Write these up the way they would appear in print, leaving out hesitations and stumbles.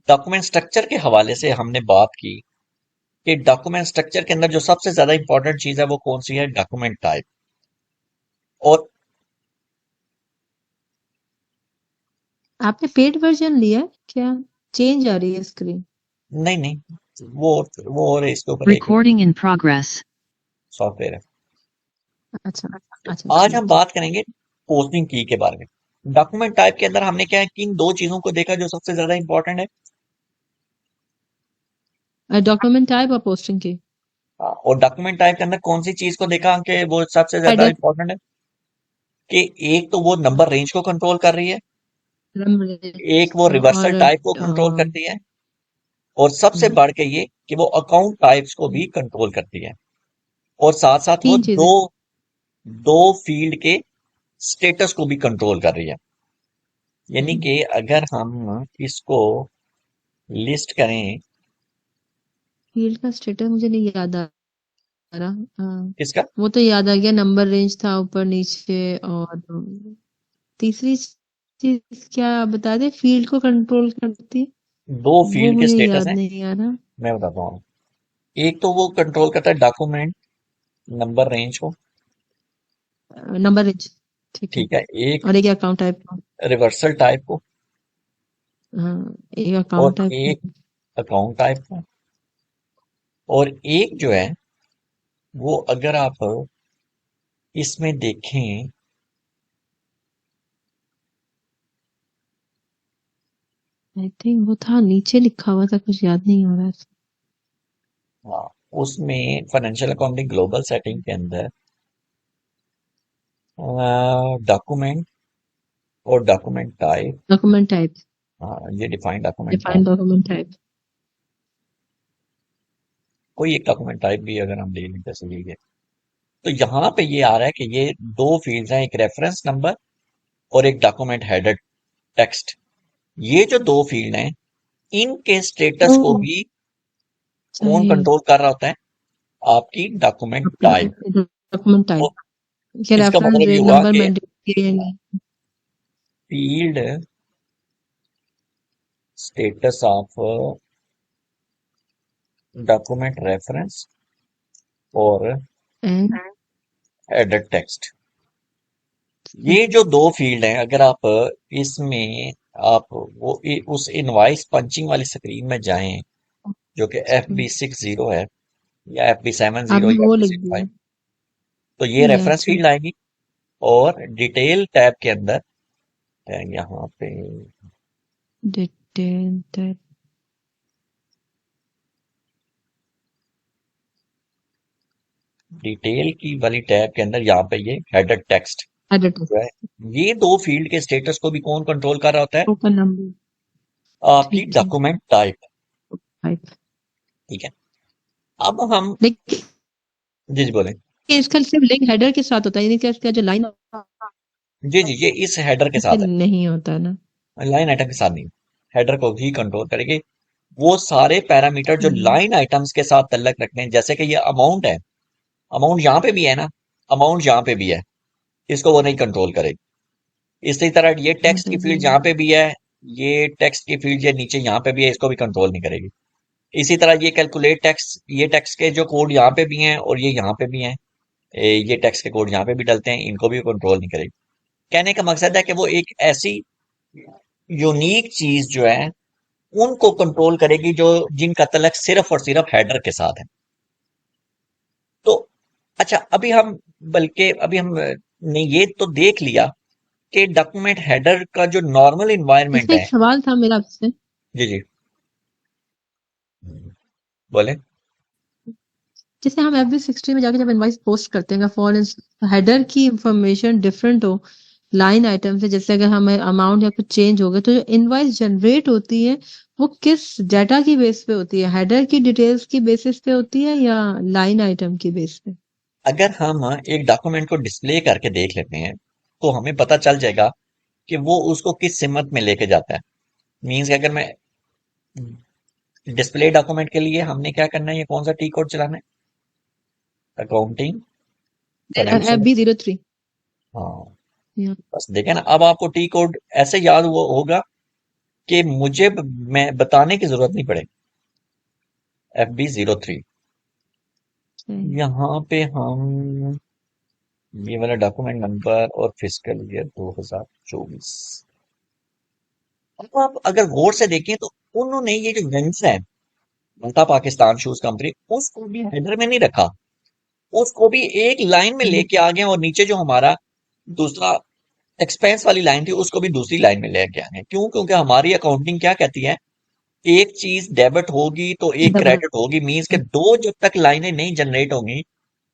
Document structure के हवाले से हमने बात की कि डॉक्यूमेंट स्ट्रक्चर के अंदर जो सबसे ज्यादा इंपॉर्टेंट चीज है वो कौन सी है, डॉक्यूमेंट टाइप। और आपने पेड वर्जन लिया है क्या? चेंज आ रही है स्क्रीन। नहीं नहीं, वो और इसके ऊपर एक Recording in progress. सॉफ्टवेयर है। अच्छा अच्छा आज हम ठीक बात करेंगे पोस्टिंग की के बारे में। डॉक्यूमेंट टाइप के अंदर हमने क्या है, किन दो चीजों को देखा जो सबसे ज्यादा इंपॉर्टेंट है। है। डॉक्यूमेंट टाइप और पोस्टिंग की। और डॉक्यूमेंट टाइप के अंदर कौन सी चीज को देखा कि वो सबसे ज्यादा हेडर इंपॉर्टेंट है। कि एक तो वो नंबर रेंज को कंट्रोल कर रही है, एक वो और रिवर्सल टाइप को कंट्रोल करती है, और सबसे बढ़ के ये कि वो अकाउंट टाइप्स को भी कंट्रोल करती है। और साथ साथ वो तीन चीजें। दो दो फील्ड के स्टेटस को भी कंट्रोल कर रही है। यानी कि अगर हम इसको लिस्ट करें। फील्ड का स्टेटस मुझे नहीं याद आ रहा। हाँ, किसका? वो तो याद आ गया, नंबर रेंज था ऊपर नीचे। और तीसरी चीज क्या आप बता दे, फील्ड को कंट्रोल करती है? दो वो फील्ड के मुझे स्टेटस याद हैं, नहीं आ रहा। मैं बताता हूँ। एक तो वो कंट्रोल करता है डॉक्यूमेंट नंबर रेंज को। नंबर रेंज, ठीक है। ठीक है। एक और एक अकाउंट टाइप का। रिवर्सल टाइप को, हाँ, एक और अकाउंट टाइप एक का। अकाउंट टाइप को, और एक जो है वो अगर आप इसमें देखें। आई थिंक वो था नीचे लिखा हुआ था, कुछ याद नहीं हो रहा है। हाँ, उसमें फाइनेंशियल अकाउंटिंग ग्लोबल सेटिंग के अंदर डॉक्यूमेंट और डॉक्यूमेंट टाइप। डॉक्यूमेंट टाइप, हाँ, ये defined document define type. Document type. कोई एक डॉक्यूमेंट टाइप भी अगर हम ले लें जैसे ये, तो यहाँ पे ये आ रहा है कि ये दो फील्ड्स हैं, एक रेफरेंस नंबर और एक डॉक्यूमेंट हेडर टेक्स्ट। ये जो दो फील्ड हैं, इनके स्टेटस को ओह, भी कौन चाहिए कंट्रोल कर रहा होता है, आपकी डॉक्यूमेंट टाइप। डॉक्यूमेंट तो टाइप। क्या इसका रेफरेंस मतलब ये हुआ नंबर कि मैंडेटरी है या नहीं? Field status of document reference और एंड हेडर टेक्स्ट, ये जो दो फील्ड हैं, अगर आप इसमें आप उस इनवाइस पंचिंग वाली स्क्रीन में जाएं जो कि FB60 है, या FB70 आपने या वो लिख FB65, दिया। तो ये ठीक है, रेफरेंस अच्छा। फील्ड आएगी। और डिटेल टैब के अंदर है यहाँ पे, डिटेल टाइप। डिटेल की वाली टैब के अंदर यहाँ पे ये हेडर टेक्स्ट एडिटर। जो है, ये दो फील्ड के स्टेटस को भी कौन कंट्रोल कर रहा होता है, ओपन नंबर। आपकी ठीक है। Document type. टाइप। ठीक है। अब हम, लेकिन जी जी बोलें। इसका सिर्फ लिंक हेडर के साथ होता है, यानी कि इसका जो लाइन जी जी, ये इस हेडर के से साथ नहीं होता ना? है, लाइन आइटम के साथ नहीं। हेडर को ही कंट्रोल करेगी। वो सारे पैरामीटर जो हम्म, लाइन आइटम्स के साथ तल्लक रखते हैं, जैसे कि ये अमाउंट है, अमाउंट यहाँ पे भी है ना, अमाउंट यहाँ पे भी है, इसको वो नहीं कंट्रोल करेगी। इसी तरह ये यहाँ टेक्स्ट पे की भी फील्ड है। यहाँ पे भी है, ये टेक्स्ट की फील्ड ये नीचे यहाँ पे भी है, इसको भी कंट्रोल नहीं करेगी। इसी तरह ये कैलकुलेट टेक्स्ट, ये टेक्स्ट के जो कोड यहाँ पे भी हैं और ये यहाँ पे भी हैं, ये टेक्स्ट के कोड यहाँ पे भी डलते हैं, इनको भी कंट्रोल नहीं करेगी। कहने का मकसद है कि वो एक ऐसी यूनिक चीज जो है उनको कंट्रोल करेगी जो जिनका तलक सिर्फ और सिर्फ हेडर के साथ है। तो अच्छा, अभी हम ने ये तो देख लिया कि डॉक्यूमेंट हेडर का जो नॉर्मल इन्वायरमेंट इसमें एक है। सवाल था मेरा आपसे। जी जी बोले। जैसे हम FB60 में जाके जब इनवाइस पोस्ट करते हैं, फॉर हेडर की इंफॉर्मेशन डिफरेंट हो लाइन आइटम से, जैसे अगर हमें अमाउंट या कुछ चेंज हो गया, तो जो इनवाइस जनरेट होती है वो किस डाटा की बेस पे होती है? हेडर की डिटेल्स की बेसिस पे होती है या लाइन आइटम की बेस पे? अगर हम एक डॉक्यूमेंट को डिस्प्ले करके देख लेते हैं तो हमें पता चल जाएगा कि वो उसको किस सिमत में लेके जाता है। मीन्स अगर मैं डिस्प्ले डॉक्यूमेंट के लिए हमने क्या करना है, ये कौन सा टी कोड चलाना है, अकाउंटिंग फाइनेंशियल। FB03। हाँ, बस देखे ना, अब आपको टी कोड ऐसे याद होगा कि मुझे मैं बताने की जरूरत नहीं पड़े। FB03 यहाँ पे हम ये वाला डॉक्यूमेंट नंबर और फिजिकल ईयर 2024। अब आप अगर गौर से देखें तो उन्होंने ये जो वेंडर है, मल्टा पाकिस्तान शूज कंपनी, उसको भी हेडर में नहीं रखा, उसको भी एक लाइन में लेके आ गए और नीचे जो हमारा दूसरा एक्सपेंस वाली लाइन थी उसको भी दूसरी लाइन में लेके आ गए। क्यों? क्योंकि हमारी अकाउंटिंग क्या कहती है, एक चीज डेबिट होगी तो एक डबल क्रेडिट होगी, मींस के दो जब तक लाइनें नहीं जनरेट होंगी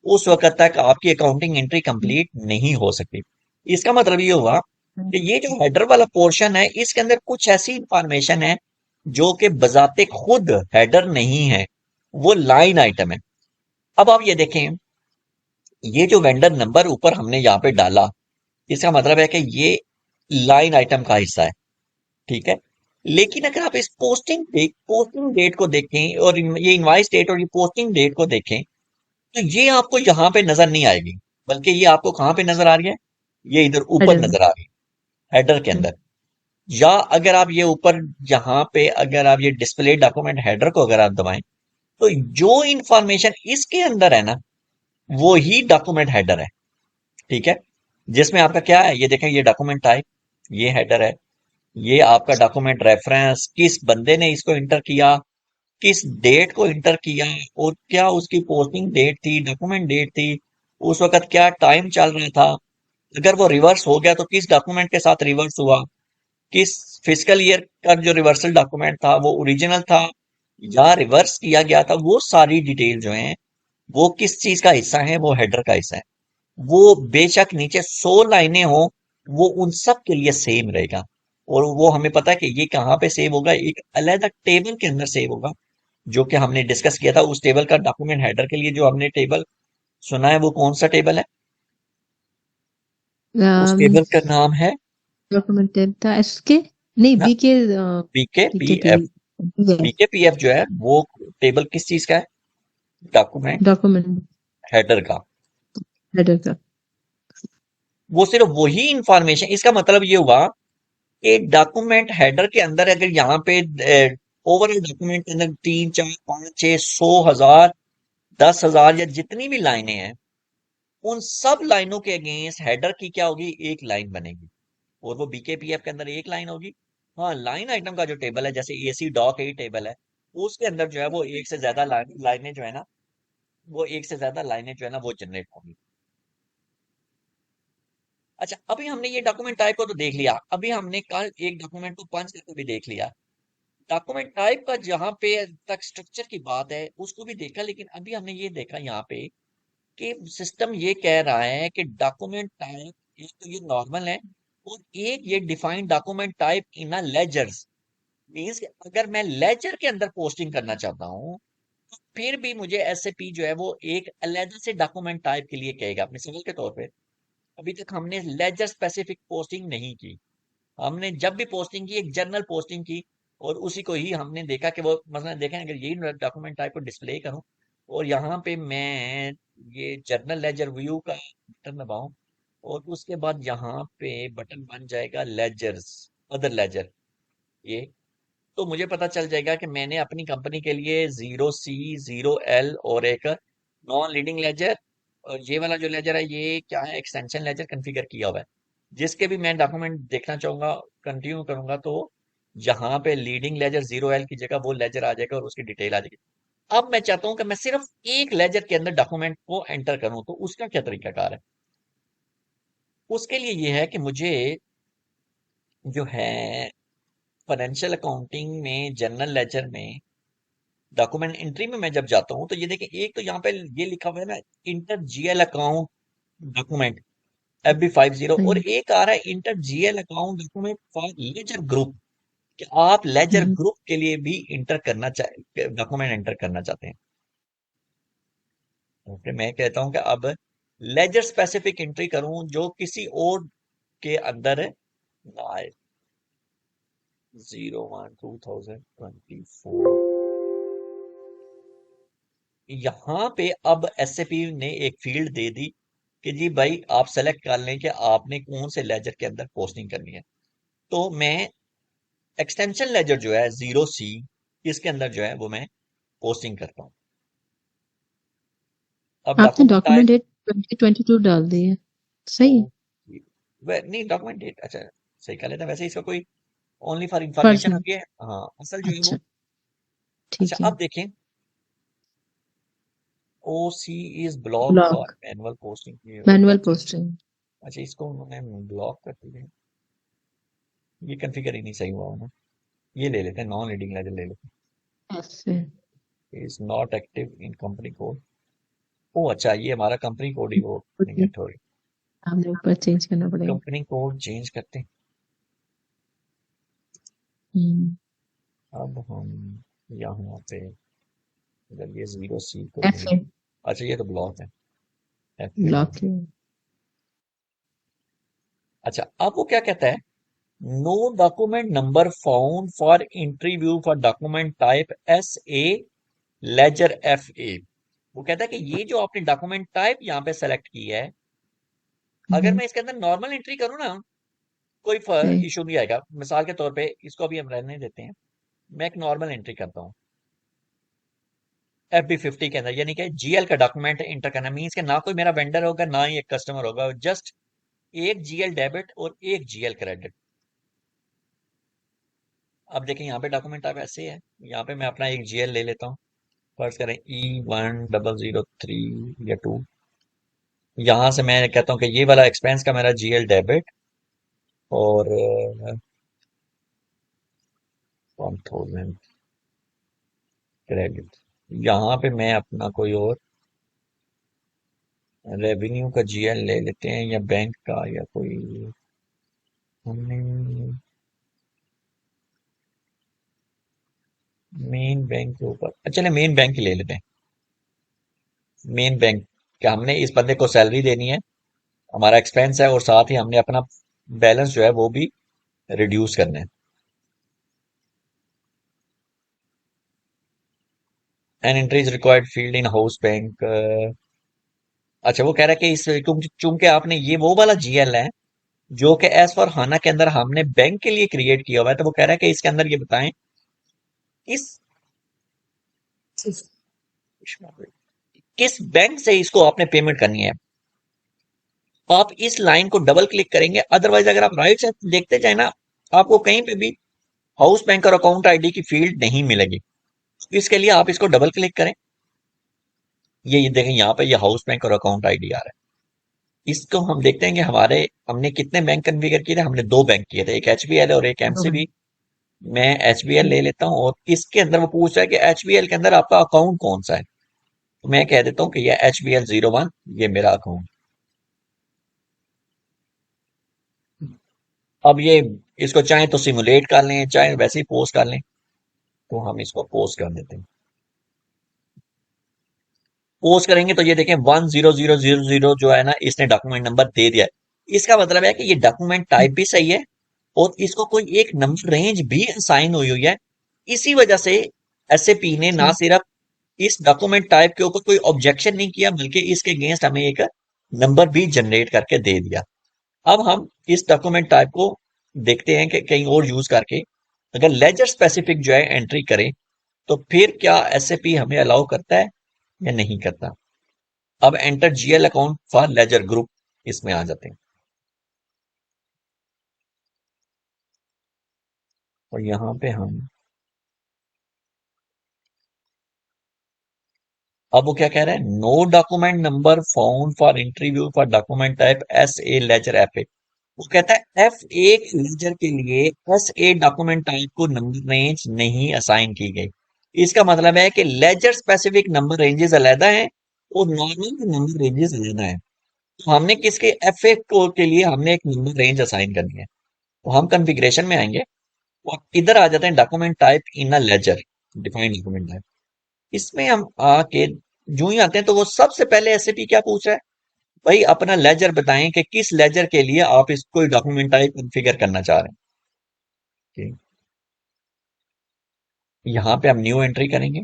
उस वक्त तक आपकी अकाउंटिंग एंट्री कंप्लीट नहीं हो सकती। इसका मतलब ये हुआ कि ये जो हेडर वाला पोर्शन है इसके अंदर कुछ ऐसी इंफॉर्मेशन है जो कि बजाते खुद हेडर नहीं है, वो लाइन आइटम है। अब आप ये देखें, ये जो वेंडर नंबर ऊपर हमने यहाँ पे डाला, इसका मतलब है कि ये लाइन आइटम का हिस्सा है, ठीक है। लेकिन अगर आप इस पोस्टिंग डेट को देखें और ये इनवाइस डेट और ये पोस्टिंग डेट को देखें तो ये आपको यहाँ पे नजर नहीं आएगी, बल्कि ये आपको कहाँ पे नजर आ रही है, ये इधर ऊपर हेडर में। नजर आ रही है, हेडर के अंदर। या अगर आप ये ऊपर यहाँ पे अगर आप ये डिस्प्ले डॉक्यूमेंट हेडर को अगर आप दबाएं तो जो इंफॉर्मेशन इसके अंदर है ना, वो ही डॉक्यूमेंट हेडर है, ठीक है। जिसमें आपका क्या है, ये देखें, ये डॉक्यूमेंट टाइप, ये हेडर है, ये आपका डॉक्यूमेंट रेफरेंस, किस बंदे ने इसको इंटर किया, किस डेट को इंटर किया, और क्या उसकी पोस्टिंग डेट थी, डॉक्यूमेंट डेट थी, उस वक्त क्या टाइम चल रहा था, अगर वो रिवर्स हो गया तो किस डॉक्यूमेंट के साथ रिवर्स हुआ, किस फिजिकल ईयर का जो रिवर्सल डॉक्यूमेंट था वो ओरिजिनल था या रिवर्स किया गया था, वो सारी डिटेल जो है वो किस चीज का हिस्सा है, वो हेडर का हिस्सा है। वो बेशक नीचे 100 लाइनें हो, वो उन सब के लिए सेम रहेगा। और वो हमें पता है कि ये कहाँ पे सेव होगा, एक अलग टेबल के अंदर सेव होगा, जो कि हमने डिस्कस किया था। उस टेबल का डॉक्यूमेंट हेडर के लिए जो हमने टेबल सुना है वो कौन सा टेबल है, उस टेबल का नाम है डॉक्यूमेंट टाइप था एसके, नहीं ना बीके, पीके पी बीकेटी, एफ। पीके पी एफ जो है वो टेबल किस चीज का है, डॉक्यूमेंट डॉक्यूमेंट हेडर का। हेडर का। वो सिर्फ वही इंफॉर्मेशन, इसका मतलब ये हुआ कि डॉक्यूमेंट हेडर के अंदर अगर यहाँ पे ओवरऑल डॉक्यूमेंट के अंदर 3 4 5 6 100 1000 10,000 या जितनी भी लाइनें हैं, उन सब लाइनों के अगेंस्ट हेडर की क्या होगी, एक लाइन बनेगी, और वो बीकेपीएफ के अंदर एक लाइन होगी। हाँ, लाइन आइटम का जो टेबल है, जैसे एसी डॉक ए टेबल है, उसके अंदर जो है वो एक से ज्यादा लाइनें जो है ना, वो एक से ज्यादा लाइनें जो है ना वो जनरेट होंगी। अच्छा, अभी हमने ये डॉक्यूमेंट टाइप को तो देख लिया, अभी हमने कल एक डॉक्यूमेंट को पंच करके भी देख लिया। डॉक्यूमेंट टाइप का जहां पे तक स्ट्रक्चर की बात है उसको भी देखा, लेकिन अभी हमने ये देखा यहाँ पे कि सिस्टम ये कह रहा है कि डॉक्यूमेंट टाइप, एक तो ये नॉर्मल है और एक ये defined document type in a ledgers, means अगर मैं लेजर के अंदर पोस्टिंग करना चाहता हूँ तो फिर भी मुझे एसएपी जो है वो एक अलग से डॉक्यूमेंट टाइप के लिए कहेगा। मिसाल के तौर पे अभी तक हमने लेजर स्पेसिफिक पोस्टिंग नहीं की, हमने जब भी पोस्टिंग की एक जनरल पोस्टिंग की, और उसी को ही हमने देखा कि वो मतलब देखें अगर यही डॉक्यूमेंट टाइप को डिस्प्ले करूं और यहाँ पे मैं ये जर्नल लेजर व्यू का बटन दबाऊं और उसके बाद यहाँ पे बटन बन जाएगा लेजर्स, अदर लेजर, ये तो मुझे पता चल जाएगा कि मैंने अपनी कंपनी के लिए 0C 0L और एक नॉन लीडिंग लेजर, और ये वाला जो लेजर है ये क्या है, एक्सटेंशन लेजर कॉन्फ़िगर किया हुआ है। जिसके भी मैं डॉक्यूमेंट देखना चाहूंगा, कंटिन्यू करूंगा तो यहाँ पे लीडिंग लेजर 0L की जगह वो लेजर आ जाएगा और उसकी डिटेल आ जाएगी। अब मैं चाहता हूँ कि मैं सिर्फ एक लेजर के अंदर डॉक्यूमेंट को एंटर करूं, तो उसका क्या तरीकाकार है। उसके लिए ये है कि मुझे जो है फाइनेंशियल अकाउंटिंग में जनरल लेजर में डॉक्यूमेंट एंट्री में मैं जब जाता हूँ तो ये देखिए, एक तो यहाँ पे ये लिखा हुआ है ना, inter GL account document FB50, और एक आ रहा है inter GL account document for ledger group, कि आप लेजर ग्रुप के लिए भी इंटर करना चाहे, डॉक्यूमेंट एंटर करना चाहते हैं। ओके, मैं कहता हूँ कि अब लेजर स्पेसिफिक एंट्री करूं जो किसी और के अंदर ना आए। 01/2024 यहाँ पे अब एसएपी ने एक फील्ड दे दी कि जी भाई आप सेलेक्ट कर लें कि आपने कौन से लेजर के अंदर पोस्टिंग करनी है। तो मैं एक्सटेंशन लेजर जो है 0C, इसके अंदर जो है वो मैं पोस्टिंग करता हूँ। अब आपने डॉक्यूमेंट टाइप, डॉक्यूमेंट डेट 2022 डाल दी है, ओ सही है। नहीं, डॉक्यूमेंट डेट अच्छा सही कर लेता है। वैसे इसका कोई ओनली फॉर इंफॉर्मेशन पर्सनल, होती है, हाँ असल जो है अच्छा वो। अच्छा ठीक है। अब देखें, OC is block for block, manual posting, ये हो गया। मैनुअल अच्छा, पोस्टिंग। अच्छा इसको उन्होंने ब्लॉक कर दिया, ये कॉन्फ़िगर ही नहीं सही हुआ ना। ये ले लेते हैं, नॉन लीडिंग लेजर ले लेते ऐसे हैं, is not active in company code. ओ अच्छा, ये हमारा कंपनी कोड ही वो निगलेक्ट हो गई। हमने ऊपर चेंज करना पड़ेगा। कंपनी कोड चेंज करते हैं। हम्म। अब हम यहाँ पे अगर ये 0C को एफ डिलीट, ए, अच्छा ये तो ब्लॉक है, FA ब्लॉक नहीं। क्यों? अच्छा अब वो क्या कहता है, no document number found for entry view for document type SA ledger FA। वो कहता है कि ये जो आपने डॉक्यूमेंट टाइप यहाँ पे सेलेक्ट की है, अगर हम्म, मैं इसके अंदर नॉर्मल एंट्री करूँ ना, कोई सही। इशू नहीं आएगा। मिसाल के तौर पे इसको अभी हम रहने देते हैं, मैं एक नॉर्मल एंट्री करता हूँ FB50 के अंदर, यानी कि GL का डॉक्यूमेंट इंटर करना मीन्स के ना कोई मेरा वेंडर होगा ना ही एक कस्टमर होगा, जस्ट एक GL डेबिट और एक GL क्रेडिट। अब देखें यहाँ पे डॉक्यूमेंट टाइप ऐसे है, यहाँ पे मैं अपना एक GL ले लेता हूँ, फर्ज करें E1003 या 2। यहाँ से मैं कहता हूँ कि ये वाला एक्सपेंस का मेरा GL डेबिट और 1000 क्रेडिट। यहाँ पे मैं अपना कोई और रेवेन्यू का GL ले लेते हैं, या बैंक का, या कोई हमने मेन बैंक के ऊपर, चले मेन बैंक ही ले लेते हैं। मेन बैंक क्या, हमने इस बंदे को सैलरी देनी है, हमारा एक्सपेंस है, और साथ ही हमने अपना बैलेंस जो है वो भी रिड्यूस करना है। An entries required field in house bank. अच्छा वो कह रहा है कि इस चूंकि आपने ये वो वाला GL है जो कि एज फॉर हाना के अंदर हमने बैंक के लिए क्रिएट किया हुआ है, तो वो कह रहा है कि इसके अंदर ये बताएं इस किस बैंक से इसको आपने पेमेंट करनी है। आप इस लाइन को डबल क्लिक करेंगे, अदरवाइज अगर आप राइट साइड देखते जाए ना, आपको कहीं पे भी हाउस बैंक और अकाउंट आईडी की फील्ड नहीं मिलेगी। इसके लिए आप इसको डबल क्लिक करें, ये देखें यहाँ पे ये हाउस बैंक और अकाउंट आईडी आ रहा है। इसको हम देखते हैं कि हमारे हमने कितने बैंक कन्फिगर किए थे। हमने दो बैंक किए थे, एक HBL और एक दो MCB। मिनट। मैं HBL ले लेता हूँ, और इसके अंदर वो पूछ रहा है कि HBL के अंदर आपका अकाउंट कौन सा है, तो मैं कह देता हूँ कि ये HBL01, ये मेरा अकाउंट। अब ये इसको चाहे तो सिमुलेट कर लें, चाहे वैसे ही पोस्ट कर लें, तो हम इसको पोस्ट कर देते हैं। पोस्ट करेंगे तो ये देखें 10000 जो है ना, इसने डॉक्यूमेंट नंबर दे दिया है। इसका मतलब है कि ये डॉक्यूमेंट टाइप भी सही है, और इसको कोई एक नंबर रेंज भी असाइन हुई हुई है। इसी वजह से SAP ने ना अच्छा, सिर्फ इस डॉक्यूमेंट टाइप के ऊपर कोई ऑब्जेक्शन नहीं किया, बल्कि इसके अगेंस्ट हमें एक नंबर भी जनरेट करके दे दिया। अब हम इस डॉक्यूमेंट टाइप को देखते हैं कि कहीं और यूज करके अगर लेजर स्पेसिफिक जो है एंट्री करें, तो फिर क्या SAP हमें अलाउ करता है या नहीं करता। अब enter GL account for ledger group, इसमें आ जाते हैं, और यहाँ पे हम, अब वो क्या कह रहा है, no document number found for interview for document type SA ledger FA। वो कहता है FA लेजर के लिए SA डॉक्यूमेंट टाइप को नंबर रेंज नहीं असाइन की गई। इसका मतलब है कि लेजर स्पेसिफिक नंबर रेंजेस अलग हैं, और नॉर्मल नंबर रेंजेस अलग हैं। तो हमने किसके FA को के लिए हमने एक नंबर रेंज असाइन करनी है। तो हम कॉन्फ़िगरेशन में आएंगे, और इधर आ जाते हैं document type in a ledger, defined document type. इसमें हम आके जो ही आते हैं, तो वो सबसे पहले SAP क्या पूछ रहा है, भाई अपना लेजर बताएं कि किस लेजर के लिए आप इसको डॉक्यूमेंट टाइप कॉन्फ़िगर करना चाह रहे हैं। यहाँ पे हम न्यू एंट्री करेंगे,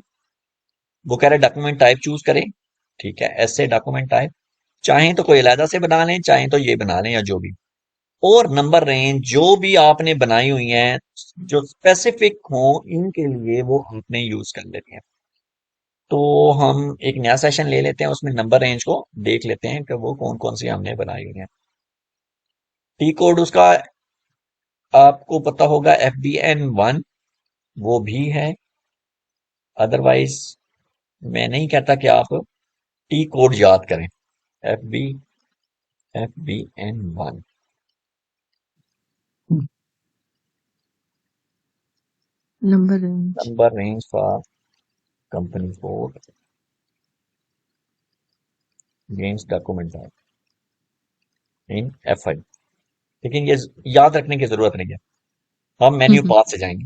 वो कह रहे हैं डॉक्यूमेंट टाइप चूज करें। ठीक है, ऐसे डॉक्यूमेंट टाइप चाहें तो कोई अलहदा से बना लें, चाहें तो ये बना लें, या जो भी। और नंबर रेंज जो भी आपने बनाई हुई हैं जो स्पेसिफिक हो इनके लिए वो आपने यूज कर लेनी है। तो हम एक नया सेशन ले लेते हैं, उसमें नंबर रेंज को देख लेते हैं कि वो कौन कौन सी हमने बनाई हुई है। टी कोड उसका आपको पता होगा FBN1, वो भी है। अदरवाइज मैं नहीं कहता कि आप टी कोड याद करें। FBN1 number range. Number range for company code against document in FI। लेकिन ये याद रखने की जरूरत नहीं है। हम मेन्यू पाथ से जाएंगे,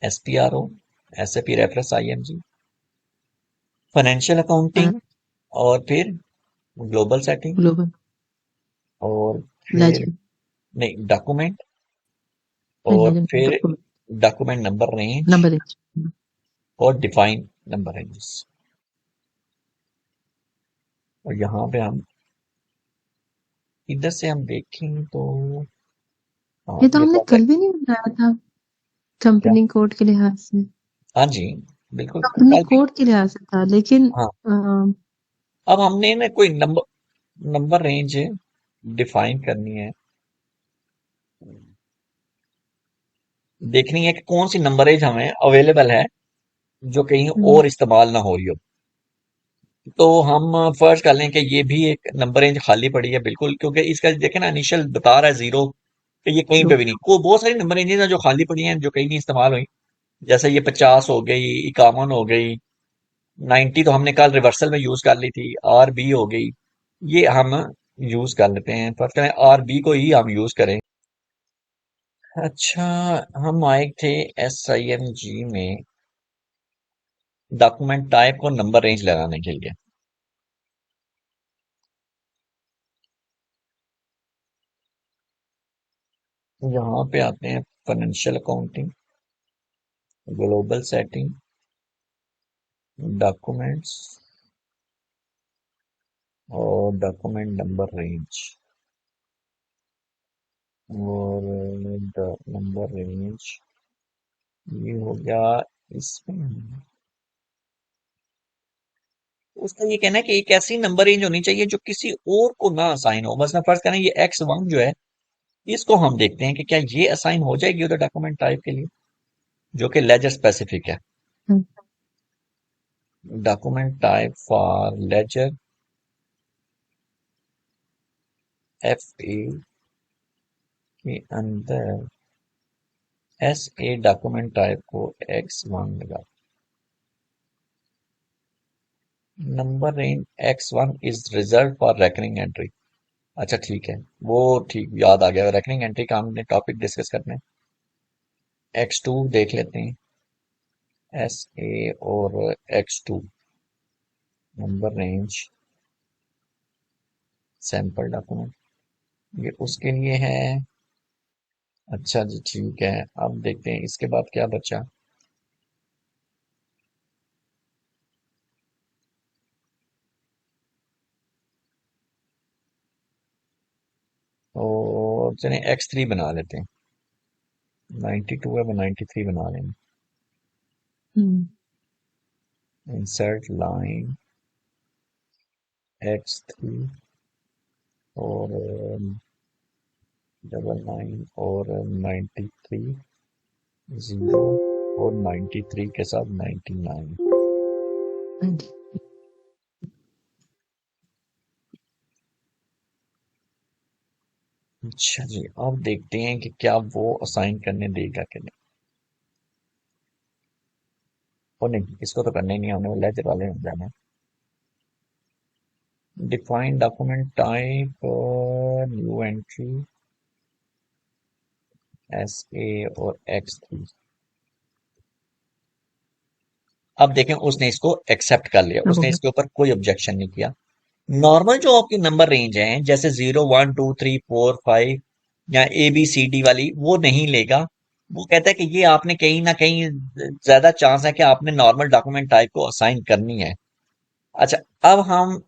SPRO, SAP reference IMG, financial accounting, और फिर ग्लोबल सेटिंग, ग्लोबल और फिर लेजर नहीं डॉक्यूमेंट, और फिर document document number range, number range. और डिफाइन नंबर रेंजेस। और यहाँ पे हम इधर से हम देखें तो हाँ ये तो ये हमने तो आपका कल भी नहीं बनाया था क्या। कंपनी कोड के लिहाज से। हाँ जी, बिल्कुल कंपनी कल भी। कोड के लिहाज से था लेकिन हाँ, अब हमने ना कोई नंबर नंबर रेंज डिफाइन करनी है, देखनी है कि कौन सी नंबर रेंज हमें अवेलेबल है जो कहीं और इस्तेमाल ना हो रही हो। तो हम फर्ज कर लें कि ये भी एक नंबर रेंज खाली पड़ी है बिल्कुल, क्योंकि इसका देखें ना इनिशियल बता रहा है 0, तो ये कहीं पे भी नहीं। को बहुत सारी नंबर रेंजेस हैं जो खाली पड़ी हैं जो कहीं नहीं इस्तेमाल हुई। जैसे ये 50 हो गई, 51 हो गई, 90 तो हमने कल रिवर्सल में यूज कर ली थी, RB हो गई। ये हम यूज कर लेते हैं, फर्ज करें RB को ही हम यूज करें। अच्छा, हम आए थे SIMG में डॉक्यूमेंट टाइप को नंबर रेंज लगाने के लिए। यहाँ पे आते हैं financial accounting, global setting, documents, और डॉक्यूमेंट नंबर रेंज, और नंबर रेंज ये हो गया। इसमें उसका ये कहना है कि एक ऐसी नंबर रेंज होनी चाहिए जो किसी और को ना असाइन हो। मसलन फर्ज करें ये X1 जो है, इसको हम देखते हैं कि क्या ये असाइन हो जाएगी उधर डॉक्यूमेंट टाइप के लिए, जो कि लेजर स्पेसिफिक है। Document type for ledger FA के अंदर SA डॉक्यूमेंट टाइप को X1 लगा। Number range X1 is reserve for recurring entry. अच्छा ठीक है, वो ठीक याद आ गया, रेकरिंग एंट्री का हमने टॉपिक डिस्कस करना है। X2 देख लेते हैं, SA और X2 number range sample document, ये उसके लिए है। अच्छा जी ठीक है, अब देखते हैं इसके बाद क्या बचा। और चलिए X3 बना लेते हैं, 92 है वो 93 बना लेंगे। इंसर्ट लाइन X3 और 99 और 93, 0 और 93 के साथ 99। अच्छा जी, अब देखते हैं कि क्या वो असाइन करने देगा कि नहीं। और नहीं, इसको तो करना ही नहीं, हमने वो लेजर वाले में जाना है। Define document type, new entry, SA और X3। अब देखें उसने इसको एक्सेप्ट कर लिया, उसने इसके ऊपर कोई ऑब्जेक्शन नहीं किया। नॉर्मल जो आपकी नंबर रेंज है जैसे 0 1 2 3 4 5 या ABCD वाली, वो नहीं लेगा। वो कहता है कि ये आपने कहीं ना कहीं ज्यादा चांस है कि आपने नॉर्मल डॉक्यूमेंट टाइप को असाइन करनी है। अच्छा, अब हम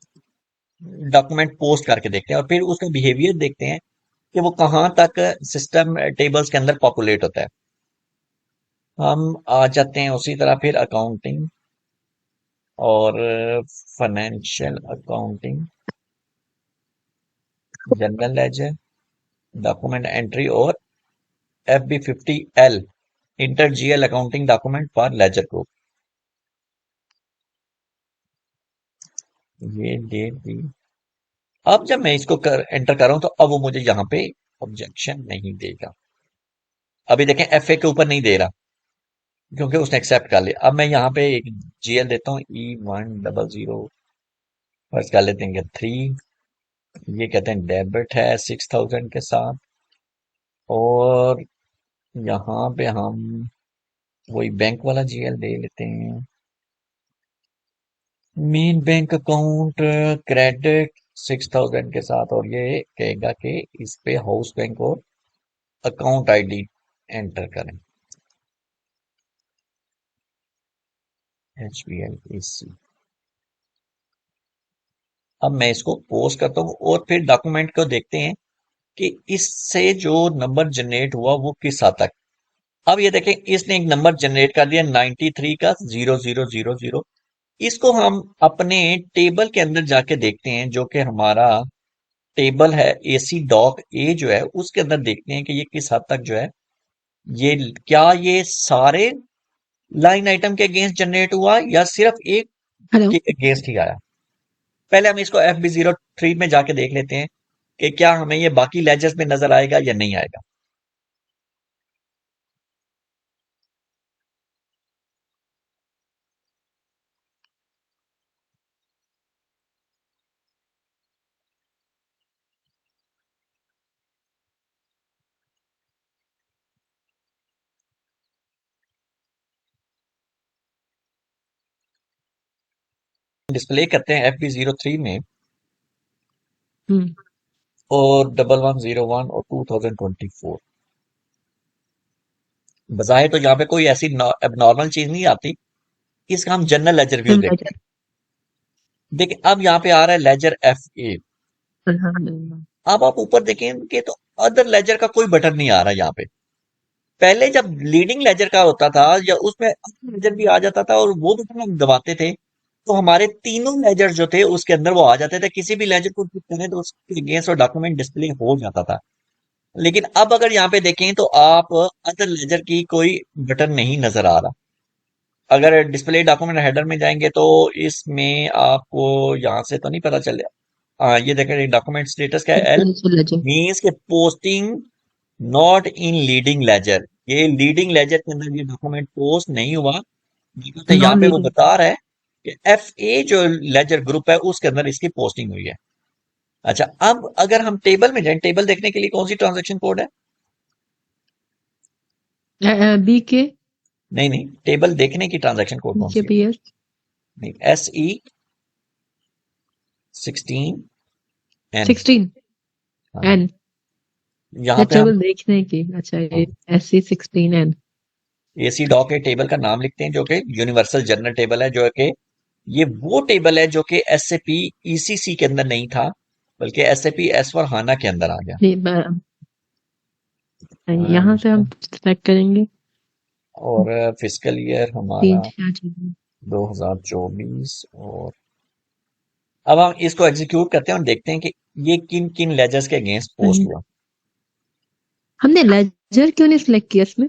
डॉक्यूमेंट पोस्ट करके देखते हैं और फिर उसका बिहेवियर देखते हैं कि वो कहाँ तक सिस्टम टेबल्स के अंदर पॉपुलेट होता है। हम आ जाते हैं उसी तरह फिर अकाउंटिंग और financial accounting, general ledger, document entry और FB50L, inter GL accounting document for ledger group. ये डेट दी। अब जब मैं इसको एंटर कर रहा हूं तो अब वो मुझे यहाँ पे ऑब्जेक्शन नहीं देगा। अभी देखें FA के ऊपर नहीं दे रहा क्योंकि उसने एक्सेप्ट कर लिया। अब मैं यहाँ पे एक GL देता हूँ E100, फर्स्ट कर लेते हैं 3। ये कहते हैं डेबिट है 6000 के साथ, और यहाँ पे हम वही बैंक वाला GL दे लेते हैं, मेन बैंक अकाउंट क्रेडिट 6000 के साथ, और ये कहेगा कि इस पे हाउस बैंक और अकाउंट आईडी एंटर करें, HBLAC। अब मैं इसको पोस्ट करता हूँ और फिर डॉक्यूमेंट को देखते हैं कि इससे जो नंबर जनरेट हुआ वो किस हद तक। अब ये देखें, इसने एक नंबर जनरेट कर दिया 93 का 0000। इसको हम अपने टेबल के अंदर जाके देखते हैं, जो कि हमारा टेबल है AC डॉक A जो है, उसके अंदर देखते हैं कि ये किस हद तक जो है, ये क्या ये सारे लाइन आइटम के अगेंस्ट जनरेट हुआ या सिर्फ एक हेलो। के अगेंस्ट ही आया। पहले हम इसको FB03 में जाके देख लेते हैं कि क्या हमें ये बाकी लेजर्स में नजर आएगा या नहीं आएगा। डिस्प्ले करते हैं FB03 में, हम्म। और 1101 और 2024। बजाय तो यहाँ पे कोई ऐसी एबनॉर्मल चीज नहीं आती। इसका हम जनरल लेजर व्यू देखते हैं। देखिए अब यहाँ पे आ रहा है लेजर FA। अल्हम्दुलिल्लाह। अब आप ऊपर देखेंगे तो अदर लेजर का कोई बटन नहीं आ रहा यहाँ पे। पहले जब लीडिंग लेजर का होता था या उसमें अदर लेजर भी आ जाता था और वो बटन हम दबाते थे, तो हमारे तीनों लेजर जो थे उसके अंदर वो आ जाते थे। किसी भी लेजर को क्लिक करें तो उसके अगेंस्ट और डॉक्यूमेंट डिस्प्ले हो जाता था। लेकिन अब अगर यहाँ पे देखें तो आप अदर लेजर की कोई बटन नहीं नजर आ रहा। अगर डिस्प्ले डॉक्यूमेंट हेडर में जाएंगे तो इसमें आपको यहाँ से तो नहीं पता चल रहा। हाँ, ये देखें डॉक्यूमेंट स्टेटस क्या है, L लेजर। मीन्स के posting not in leading ledger. ये लीडिंग लेजर के अंदर ये डॉक्यूमेंट पोस्ट नहीं हुआ, तो यहाँ नॉन पे वो लीडिंग। बता रहा है कि FA जो लेजर ग्रुप है उसके अंदर इसकी पोस्टिंग हुई है। अच्छा, अब अगर हम टेबल में जाएं, टेबल देखने के लिए कौन सी ट्रांजैक्शन कोड है? बी के। नहीं नहीं, टेबल देखने की ट्रांजैक्शन कोड कौन सी है? पीएस। नहीं, SE16N। 16 हाँ, एन। यहाँ या पे हम टेबल देखने की, अच्छा ये SC16 एन। AC डॉक के टेबल का नाम लिखते हैं, जो कि यूनिवर्सल जनरल टेबल है, जो है कि ये वो टेबल है जो कि SAP ECC के अंदर नहीं था, बल्कि SAP S/4HANA के अंदर आ गया। यहाँ से हम सिलेक्ट करेंगे और फिजिकल ईयर तीन हमारा चार चीजें। 2024। और अब हम इसको एग्जीक्यूट करते हैं और देखते हैं कि ये किन किन लेजर्स के अगेंस्ट पोस्ट हुआ। हमने लेजर क्यों नहीं सिलेक्ट किया इसमें?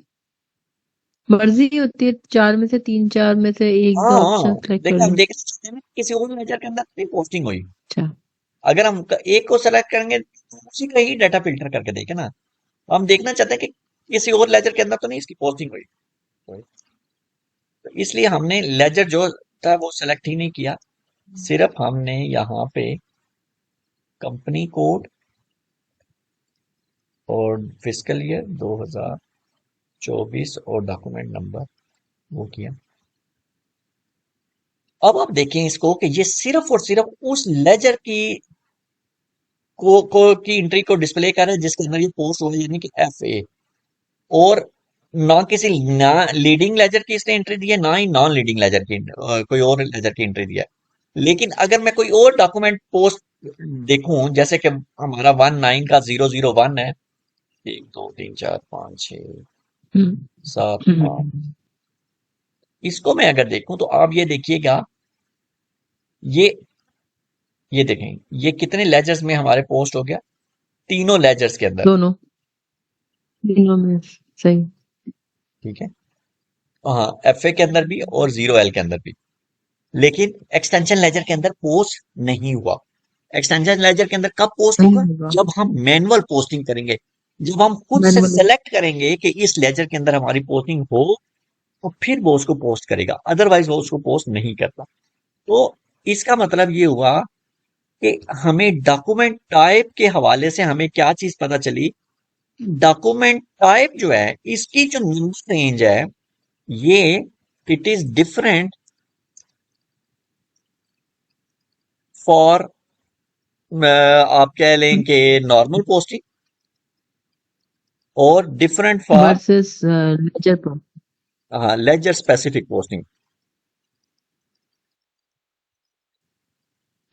मर्जी होती है, चार में से तीन, चार में से एक हाँ दो ऑप्शन हाँ, सिलेक्ट कर देखिए हम लो। देखना चाहते हैं ना कि किसी और लेजर के अंदर नहीं पोस्टिंग हुई। अच्छा। अगर हम एक को सेलेक्ट करेंगे तो उसी का ही डाटा फिल्टर करके देखें ना। हम देखना चाहते हैं कि किसी और लेजर के अंदर तो नहीं इसकी पोस्टिंग हुई। तो इसलिए हमने लेजर जो था वो सेलेक्ट ही नहीं किया। सिर्फ हमने यहाँ पे कंपनी कोड और फिजिकल ईयर 2024 और डॉक्यूमेंट नंबर वो किया। अब आप देखें इसको कि ये सिर्फ और सिर्फ उस लेजर की एंट्री को डिस्प्ले कर रहा है जिसके अंदर ये पोस्ट हुआ है, यानी कि FA। और ना किसी ना लीडिंग लेजर की इसने एंट्री दी है, ना ही नॉन लीडिंग लेजर की कोई और लेजर की एंट्री दी है। लेकिन अगर मैं कोई और डॉक्यूमेंट पोस्ट देखूं जैसे कि हमारा 19 का 001 है, 1 2 3 4 5 6 हम्म 7 8, इसको मैं अगर देखूं तो आप ये देखिएगा, ये ये देखें, ये कितने लेजर्स में हमारे पोस्ट हो गया, तीनों लेजर्स के अंदर। दोनों तीनों में सही। ठीक है, हाँ, एफए के अंदर भी और 0L के अंदर भी। लेकिन एक्सटेंशन लेजर के अंदर पोस्ट नहीं हुआ। एक्सटेंशन लेजर के अंदर कब पोस्ट नहीं होगा? होगा। जब हम मैनुअल पोस्टिंग करेंगे, जब हम खुद से मैनुअली। सेलेक्ट करेंगे कि इस लेजर के अंदर हमारी पोस्टिंग हो, तो फिर वो उसको पोस्ट करेगा, अदरवाइज वो उसको पोस्ट नहीं करता। तो इसका मतलब ये हुआ कि हमें डॉक्यूमेंट टाइप के हवाले से हमें क्या चीज पता चली। डॉक्यूमेंट टाइप जो है, इसकी जो नंबर रेंज है, ये इट इज डिफरेंट फॉर, आप कह लें कि नॉर्मल पोस्टिंग, और different for, versus ledger pro. हाँ, लेजर स्पेसिफिक पोस्टिंग।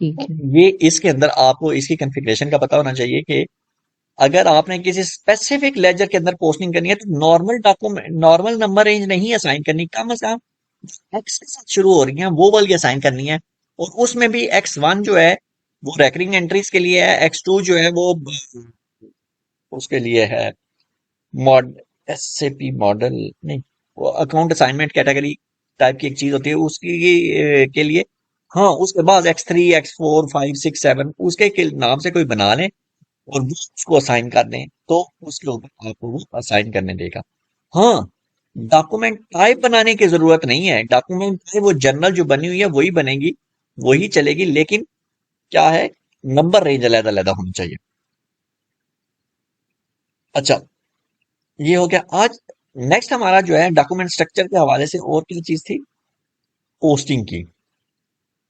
ठीक है। ये इसके अंदर आपको इसकी कॉन्फ़िगरेशन का पता होना चाहिए कि अगर आपने किसी स्पेसिफिक लेजर के अंदर पोस्टिंग करनी है, तो normal document, normal number range नहीं असाइन करनी, कम से कम एक्स के साथ शुरू हो रही है वो वाली असाइन करनी है। और उसमें भी X1 जो है वो रेकरिंग एंट्रीज के लिए है, X2 जो है वो उसके लिए है, मॉड एसएपी मॉडल नहीं, वो अकाउंट असाइनमेंट कैटेगरी टाइप की एक चीज होती है उसकी, के लिए। हाँ, उसके बाद X3 X4 5 6 7 उसके के नाम से कोई बना लें और वो उसको असाइन कर दें, तो उसके ऊपर आपको वो असाइन करने देगा। हाँ, डॉक्यूमेंट टाइप बनाने की जरूरत नहीं है। डॉक्यूमेंट टाइप वो जनरल जो बनी हुई है वही बनेगी, वही चलेगी, लेकिन क्या है, नंबर रेंज अलग अलग होनी चाहिए। अच्छा, ये हो गया आज। नेक्स्ट हमारा जो है डॉक्यूमेंट स्ट्रक्चर के हवाले से और क्या चीज थी, पोस्टिंग की।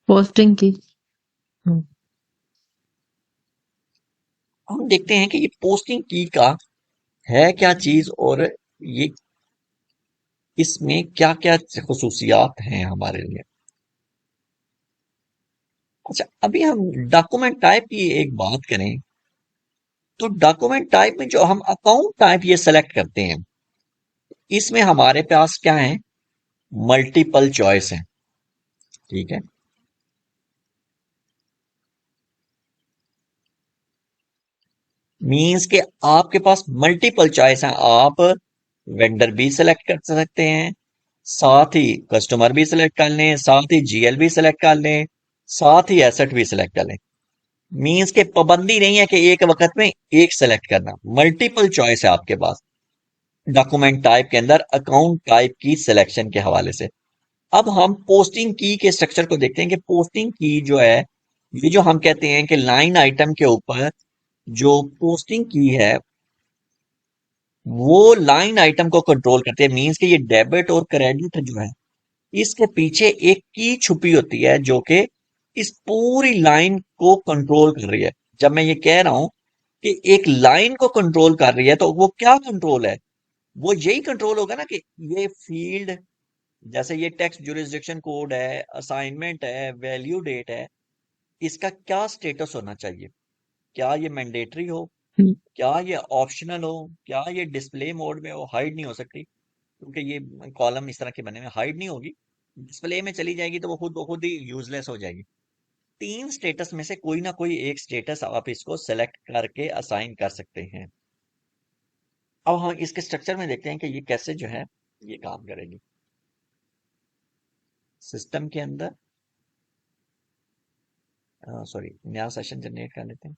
पोस्टिंग की। हम्म, हम देखते हैं कि ये पोस्टिंग की का है क्या चीज, और ये इसमें क्या क्या खसूसियात हैं हमारे लिए। अच्छा, अभी हम डॉक्यूमेंट टाइप की एक बात करें, तो डॉक्यूमेंट टाइप में जो हम अकाउंट टाइप ये सेलेक्ट करते हैं, इसमें हमारे पास क्या है, मल्टीपल चॉइस है। ठीक है, मीन्स के आपके पास मल्टीपल चॉइस है। आप वेंडर भी सिलेक्ट कर सकते हैं, साथ ही कस्टमर भी सिलेक्ट कर लें, साथ ही जीएल भी सिलेक्ट कर लें, साथ ही एसेट भी सिलेक्ट कर लें। मीन्स के पाबंदी नहीं है कि एक वक्त में एक सिलेक्ट करना, मल्टीपल चॉइस है आपके पास डॉक्यूमेंट टाइप के अंदर अकाउंट टाइप की सिलेक्शन के हवाले से। अब हम पोस्टिंग की के स्ट्रक्चर को देखते हैं कि पोस्टिंग की जो है, ये जो हम कहते हैं कि लाइन आइटम के ऊपर जो पोस्टिंग की है, वो लाइन आइटम को कंट्रोल करते हैं। मींस कि ये डेबिट और क्रेडिट जो है, इसके पीछे एक की छुपी होती है जो कि इस पूरी लाइन को कंट्रोल कर रही है। जब मैं ये कह रहा हूं कि एक लाइन को कंट्रोल कर रही है, तो वो क्या कंट्रोल है? वो यही कंट्रोल होगा ना कि ये फील्ड, जैसे ये टेक्स्ट जुरिस्डिक्शन कोड है, असाइनमेंट है, वैल्यू डेट है, इसका क्या स्टेटस होना चाहिए? क्या ये मैंडेटरी हो, हम्म, क्या ये ऑप्शनल हो, क्या ये डिस्प्ले मोड में हो, हाइड नहीं हो सकती क्योंकि ये कॉलम इस तरह के बने हुए, हाइड नहीं होगी, डिस्प्ले में चली जाएगी तो वो खुद ब खुद ही यूजलेस हो जाएगी। तीन स्टेटस में से कोई ना कोई एक स्टेटस आप इसको सेलेक्ट करके असाइन कर सकते हैं। अब हम इसके स्ट्रक्चर में देखते हैं कि ये कैसे जो है ये काम करेगी। सिस्टम के अंदर, सॉरी, नया सेशन जनरेट कर लेते हैं।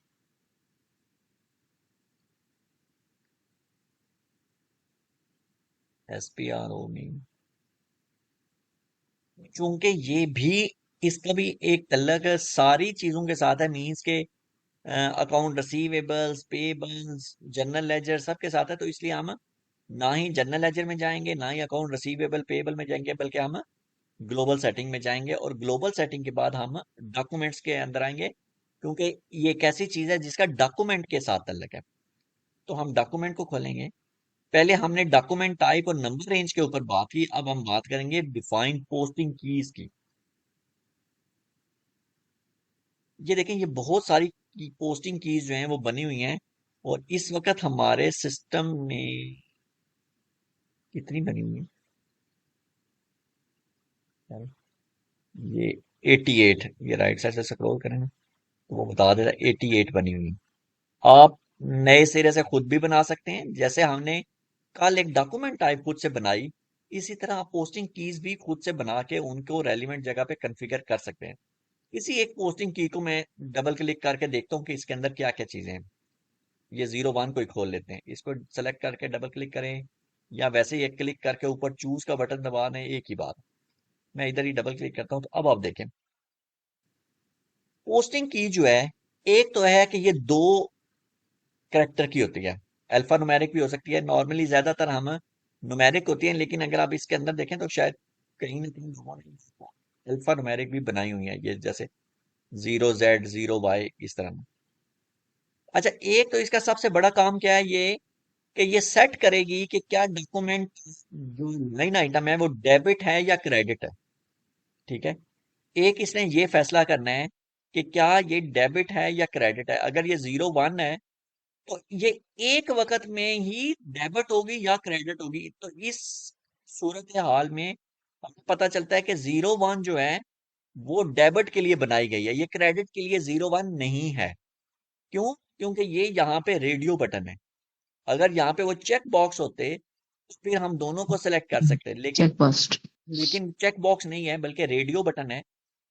SPRO में, चूंकि ये भी, इसका भी एक अलग सारी चीजों के साथ है, मीन्स के account receivables, payables, general ledger सबके साथ है, तो इसलिए हम ना ही जनरल लेजर में जाएंगे, ना ही अकाउंट रिसीवेबल पेबल में जाएंगे, बल्कि हम ग्लोबल सेटिंग में जाएंगे, और ग्लोबल सेटिंग के बाद हम डॉक्यूमेंट्स के अंदर आएंगे, क्योंकि ये एक ऐसी चीज है जिसका डॉक्यूमेंट के साथ ताल्लुक है। तो हम डॉक्यूमेंट को खोलेंगे। पहले हमने डॉक्यूमेंट टाइप और नंबर रेंज के ऊपर बात की, अब हम बात करेंगे डिफाइंड पोस्टिंग कीज की। ये देखें, ये बहुत सारी पोस्टिंग कीज जो हैं वो बनी हुई हैं, और इस वक्त हमारे सिस्टम में कितनी बनी हुई है? ये 88, ये राइट साइड से स्क्रॉल करें तो वो बता देता है 88 बनी हुई है। आप नए सिरे से खुद भी बना सकते हैं, जैसे हमने कल एक डॉक्यूमेंट टाइप खुद से बनाई, इसी तरह आप पोस्टिंग कीज भी खुद से बना के उनको रेलिवेंट जगह पे कॉन्फ़िगर कर सकते हैं। इसी एक पोस्टिंग की को मैं डबल क्लिक करके देखता हूँ कि इसके अंदर क्या क्या चीजें हैं। ये 01 को ही खोल लेते हैं, इसको सेलेक्ट करके डबल क्लिक करें, या वैसे ही एक क्लिक करके ऊपर चूज का बटन दबा दें, एक ही बात। मैं इधर ही डबल क्लिक करता हूँ, तो अब आप देखें पोस्टिंग की जो है, एक तो है कि ये दो करेक्टर की होती है, अल्फा न्यूमेरिक भी हो सकती है, नॉर्मली ज्यादातर हम न्यूमेरिक होती है, लेकिन अगर आप इसके अंदर देखें तो शायद कहीं ना कहीं अल्फा न्यूमेरिक भी बनाई हुई है, ये जैसे 0Z 0Y इस तरह। अच्छा, एक तो इसका सबसे बड़ा काम क्या है, ये कि ये सेट करेगी कि क्या डॉक्यूमेंट जो लाइन आइटम है वो डेबिट है या क्रेडिट है। ठीक है, एक इसने ये फैसला करना है कि क्या ये डेबिट है या क्रेडिट है। अगर ये 01 है तो ये एक वक्त में ही डेबिट होगी या क्रेडिट होगी। तो इस सूरत हाल में हमें पता चलता है कि 01 जो है वो डेबिट के लिए बनाई गई है, ये क्रेडिट के लिए 01 नहीं है। क्यों? क्योंकि ये यहाँ पे रेडियो बटन है। अगर यहाँ पे वो चेक बॉक्स होते तो फिर हम दोनों को सिलेक्ट कर सकते हैं, लेकिन चेक पोस्ट। चेक बॉक्स नहीं है बल्कि रेडियो बटन है,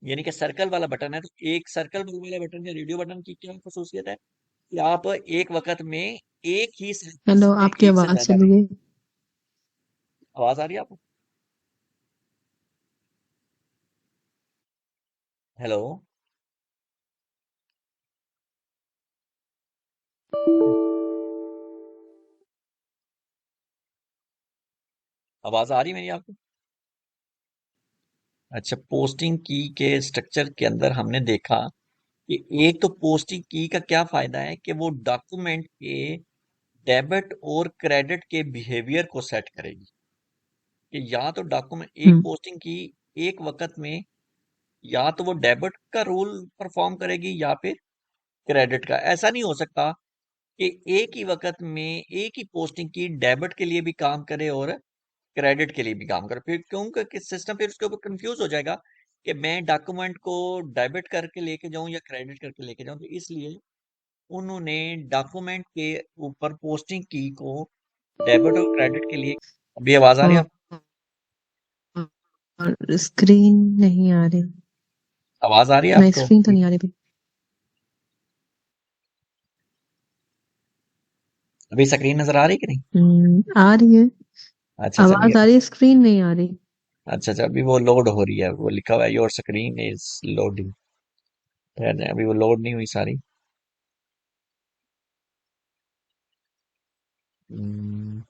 यानी कि सर्कल वाला बटन है। तो एक सर्कल वाले बटन या रेडियो बटन की क्या खसूसियत है कि आप एक वक्त में एक ही सिलेक्ट कर हेलो, सकते हैं, आपकी एक से आवाज ज्यादा चली नहीं। गई। आवाज आ रही है आपको? हेलो? आवाज आ रही है मेरी आपको? अच्छा, पोस्टिंग की के स्ट्रक्चर के अंदर हमने देखा कि एक तो पोस्टिंग की का क्या फायदा है कि वो डॉक्यूमेंट के डेबिट और क्रेडिट के बिहेवियर को सेट करेगी, कि या तो डॉक्यूमेंट एक हम्म। पोस्टिंग की एक वक्त में या तो वो डेबिट का रोल परफॉर्म करेगी या फिर क्रेडिट का। ऐसा नहीं हो सकता कि एक ही वक्त में एक ही पोस्टिंग की डेबिट के लिए भी काम करे और क्रेडिट के लिए भी काम करे। फिर क्योंकि सिस्टम फिर उसके ऊपर कंफ्यूज हो जाएगा कि मैं डॉक्यूमेंट को डेबिट करके लेके जाऊं या क्रेडिट करके लेके जाऊं। तो इसलिए उन्होंने डॉक्यूमेंट के ऊपर पोस्टिंग की को डेबिट और क्रेडिट के लिए। अभी आवाज आ रही है और आपको? स्क्रीन नहीं आ रही। आवाज आ रही है नहीं, आपको? स्क्रीन तो नहीं आ रही भी। अभी स्क्रीन नजर आ रही कि नहीं? आ रही है। अच्छा, चलिए। आवाज आ रही है, स्क्रीन नहीं आ रही। अच्छा अच्छा, अभी वो लोड हो रही है, वो लिखा हुआ है योर स्क्रीन इज लोडिंग। अभी वो लोड नहीं हुई सारी। हम्म,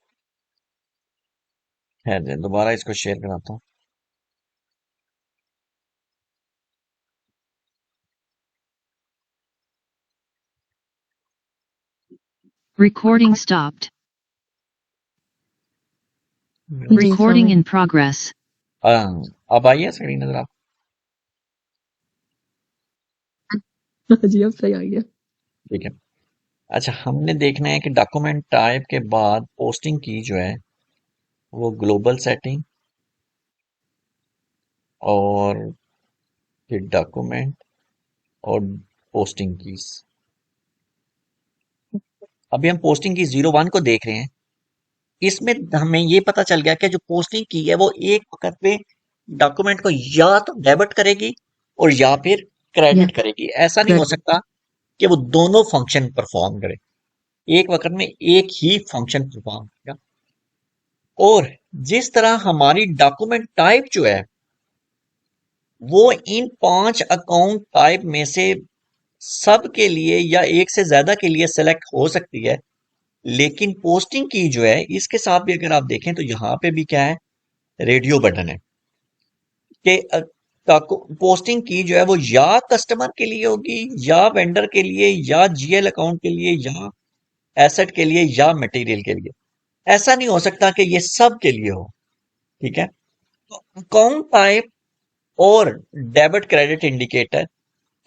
दोबारा इसको शेयर कराता हूँ। Recording stopped. Ji, Recording in progress. हाँ, अब आई है स्क्रीन नजर आप? जी, अब सही आ गया। ठीक है। अच्छा, हमने देखना है कि डॉक्यूमेंट टाइप के बाद पोस्टिंग की जो है वो ग्लोबल सेटिंग और फिर डॉक्यूमेंट और पोस्टिंग कीज। अभी हम पोस्टिंग की 01 को देख रहे हैं। इसमें हमें ये पता चल गया कि जो पोस्टिंग की है वो एक वक्त पे डॉक्यूमेंट को या तो डेबिट करेगी और या फिर या क्रेडिट करेगी। ऐसा नहीं हो क्रेडिट। सकता कि वो दोनों फंक्शन परफॉर्म करे, एक वक्त में एक ही फंक्शन परफॉर्म करेगा। और जिस तरह हमारी डॉक्यूमेंट टाइप जो है वो इन 5 अकाउंट टाइप में से सब के लिए या एक से ज्यादा के लिए सेलेक्ट हो सकती है, लेकिन पोस्टिंग की जो है इसके साथ भी अगर आप देखें तो यहाँ पे भी क्या है, रेडियो बटन है कि पोस्टिंग की जो है वो या कस्टमर के लिए होगी या वेंडर के लिए या जीएल अकाउंट के लिए या एसेट के लिए या मटेरियल के लिए। ऐसा नहीं हो सकता कि ये सब के लिए हो। ठीक है, तो अकाउंट टाइप और डेबिट क्रेडिट इंडिकेटर,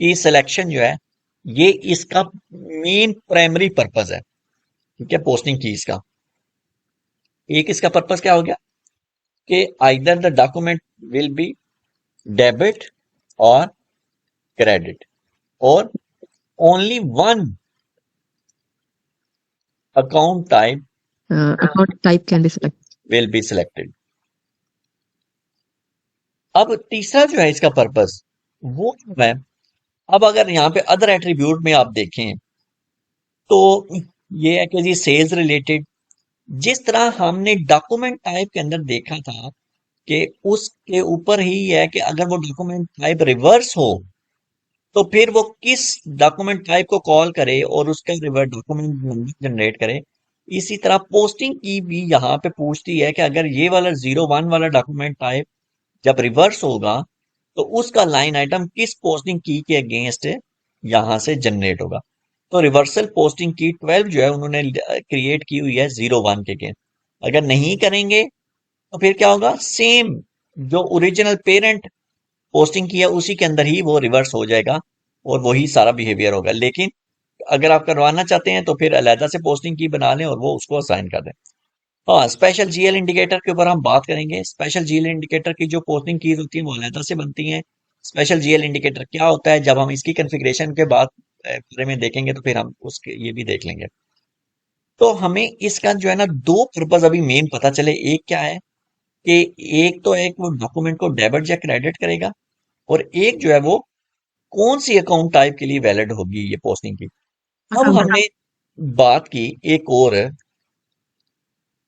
की सिलेक्शन जो है ये इसका मेन प्राइमरी पर्पस है, ठीक है, पोस्टिंग कीज का। एक इसका पर्पस क्या हो गया कि either the document will be debit और क्रेडिट, और only one account type Account type can be selected. Will be selected. अब तीसरा जो है इसका पर्पस वो जो है, अब अगर यहाँ पे अदर एट्रीब्यूट में आप देखें तो ये है कि जी सेल्स रिलेटेड, जिस तरह हमने डॉक्यूमेंट टाइप के अंदर देखा था कि उसके ऊपर ही है कि अगर वो डॉक्यूमेंट टाइप रिवर्स हो तो फिर वो किस डॉक्यूमेंट टाइप को कॉल करे और उसका रिवर्स डॉक्यूमेंट नंबर जनरेट करे। इसी तरह पोस्टिंग की भी यहाँ पे पूछती है कि अगर ये वाला 01 वाला डॉक्यूमेंट टाइप जब रिवर्स होगा तो उसका लाइन आइटम किस पोस्टिंग की के अगेंस्ट यहां से जनरेट होगा। तो रिवर्सल पोस्टिंग की 12 जो है उन्होंने क्रिएट की हुई है 01 के अगेंस्ट। अगर नहीं करेंगे तो फिर क्या होगा, सेम जो ओरिजिनल पेरेंट पोस्टिंग की है उसी के अंदर ही वो रिवर्स हो जाएगा और वही सारा बिहेवियर होगा। लेकिन अगर आप करवाना चाहते हैं तो फिर अलहदा से पोस्टिंग की बना लें और वो उसको असाइन कर दें। हाँ, स्पेशल जीएल इंडिकेटर के ऊपर हम बात करेंगे। स्पेशल जीएल इंडिकेटर की जो पोस्टिंग कीज होती है वो अलहदा से बनती हैं। स्पेशल जीएल इंडिकेटर क्या होता है, जब हम इसकी कॉन्फ़िगरेशन के बाद बारे में देखेंगे तो फिर हम उसके ये भी देख लेंगे। तो हमें इसका जो है ना दो पर्पज अभी मेन पता चले। एक क्या है कि एक तो एक वो डॉक्यूमेंट को डेबिट या क्रेडिट करेगा, और एक जो है वो कौन सी अकाउंट टाइप के लिए वैलिड होगी ये पोस्टिंग की। अब Account हमने बात की एक और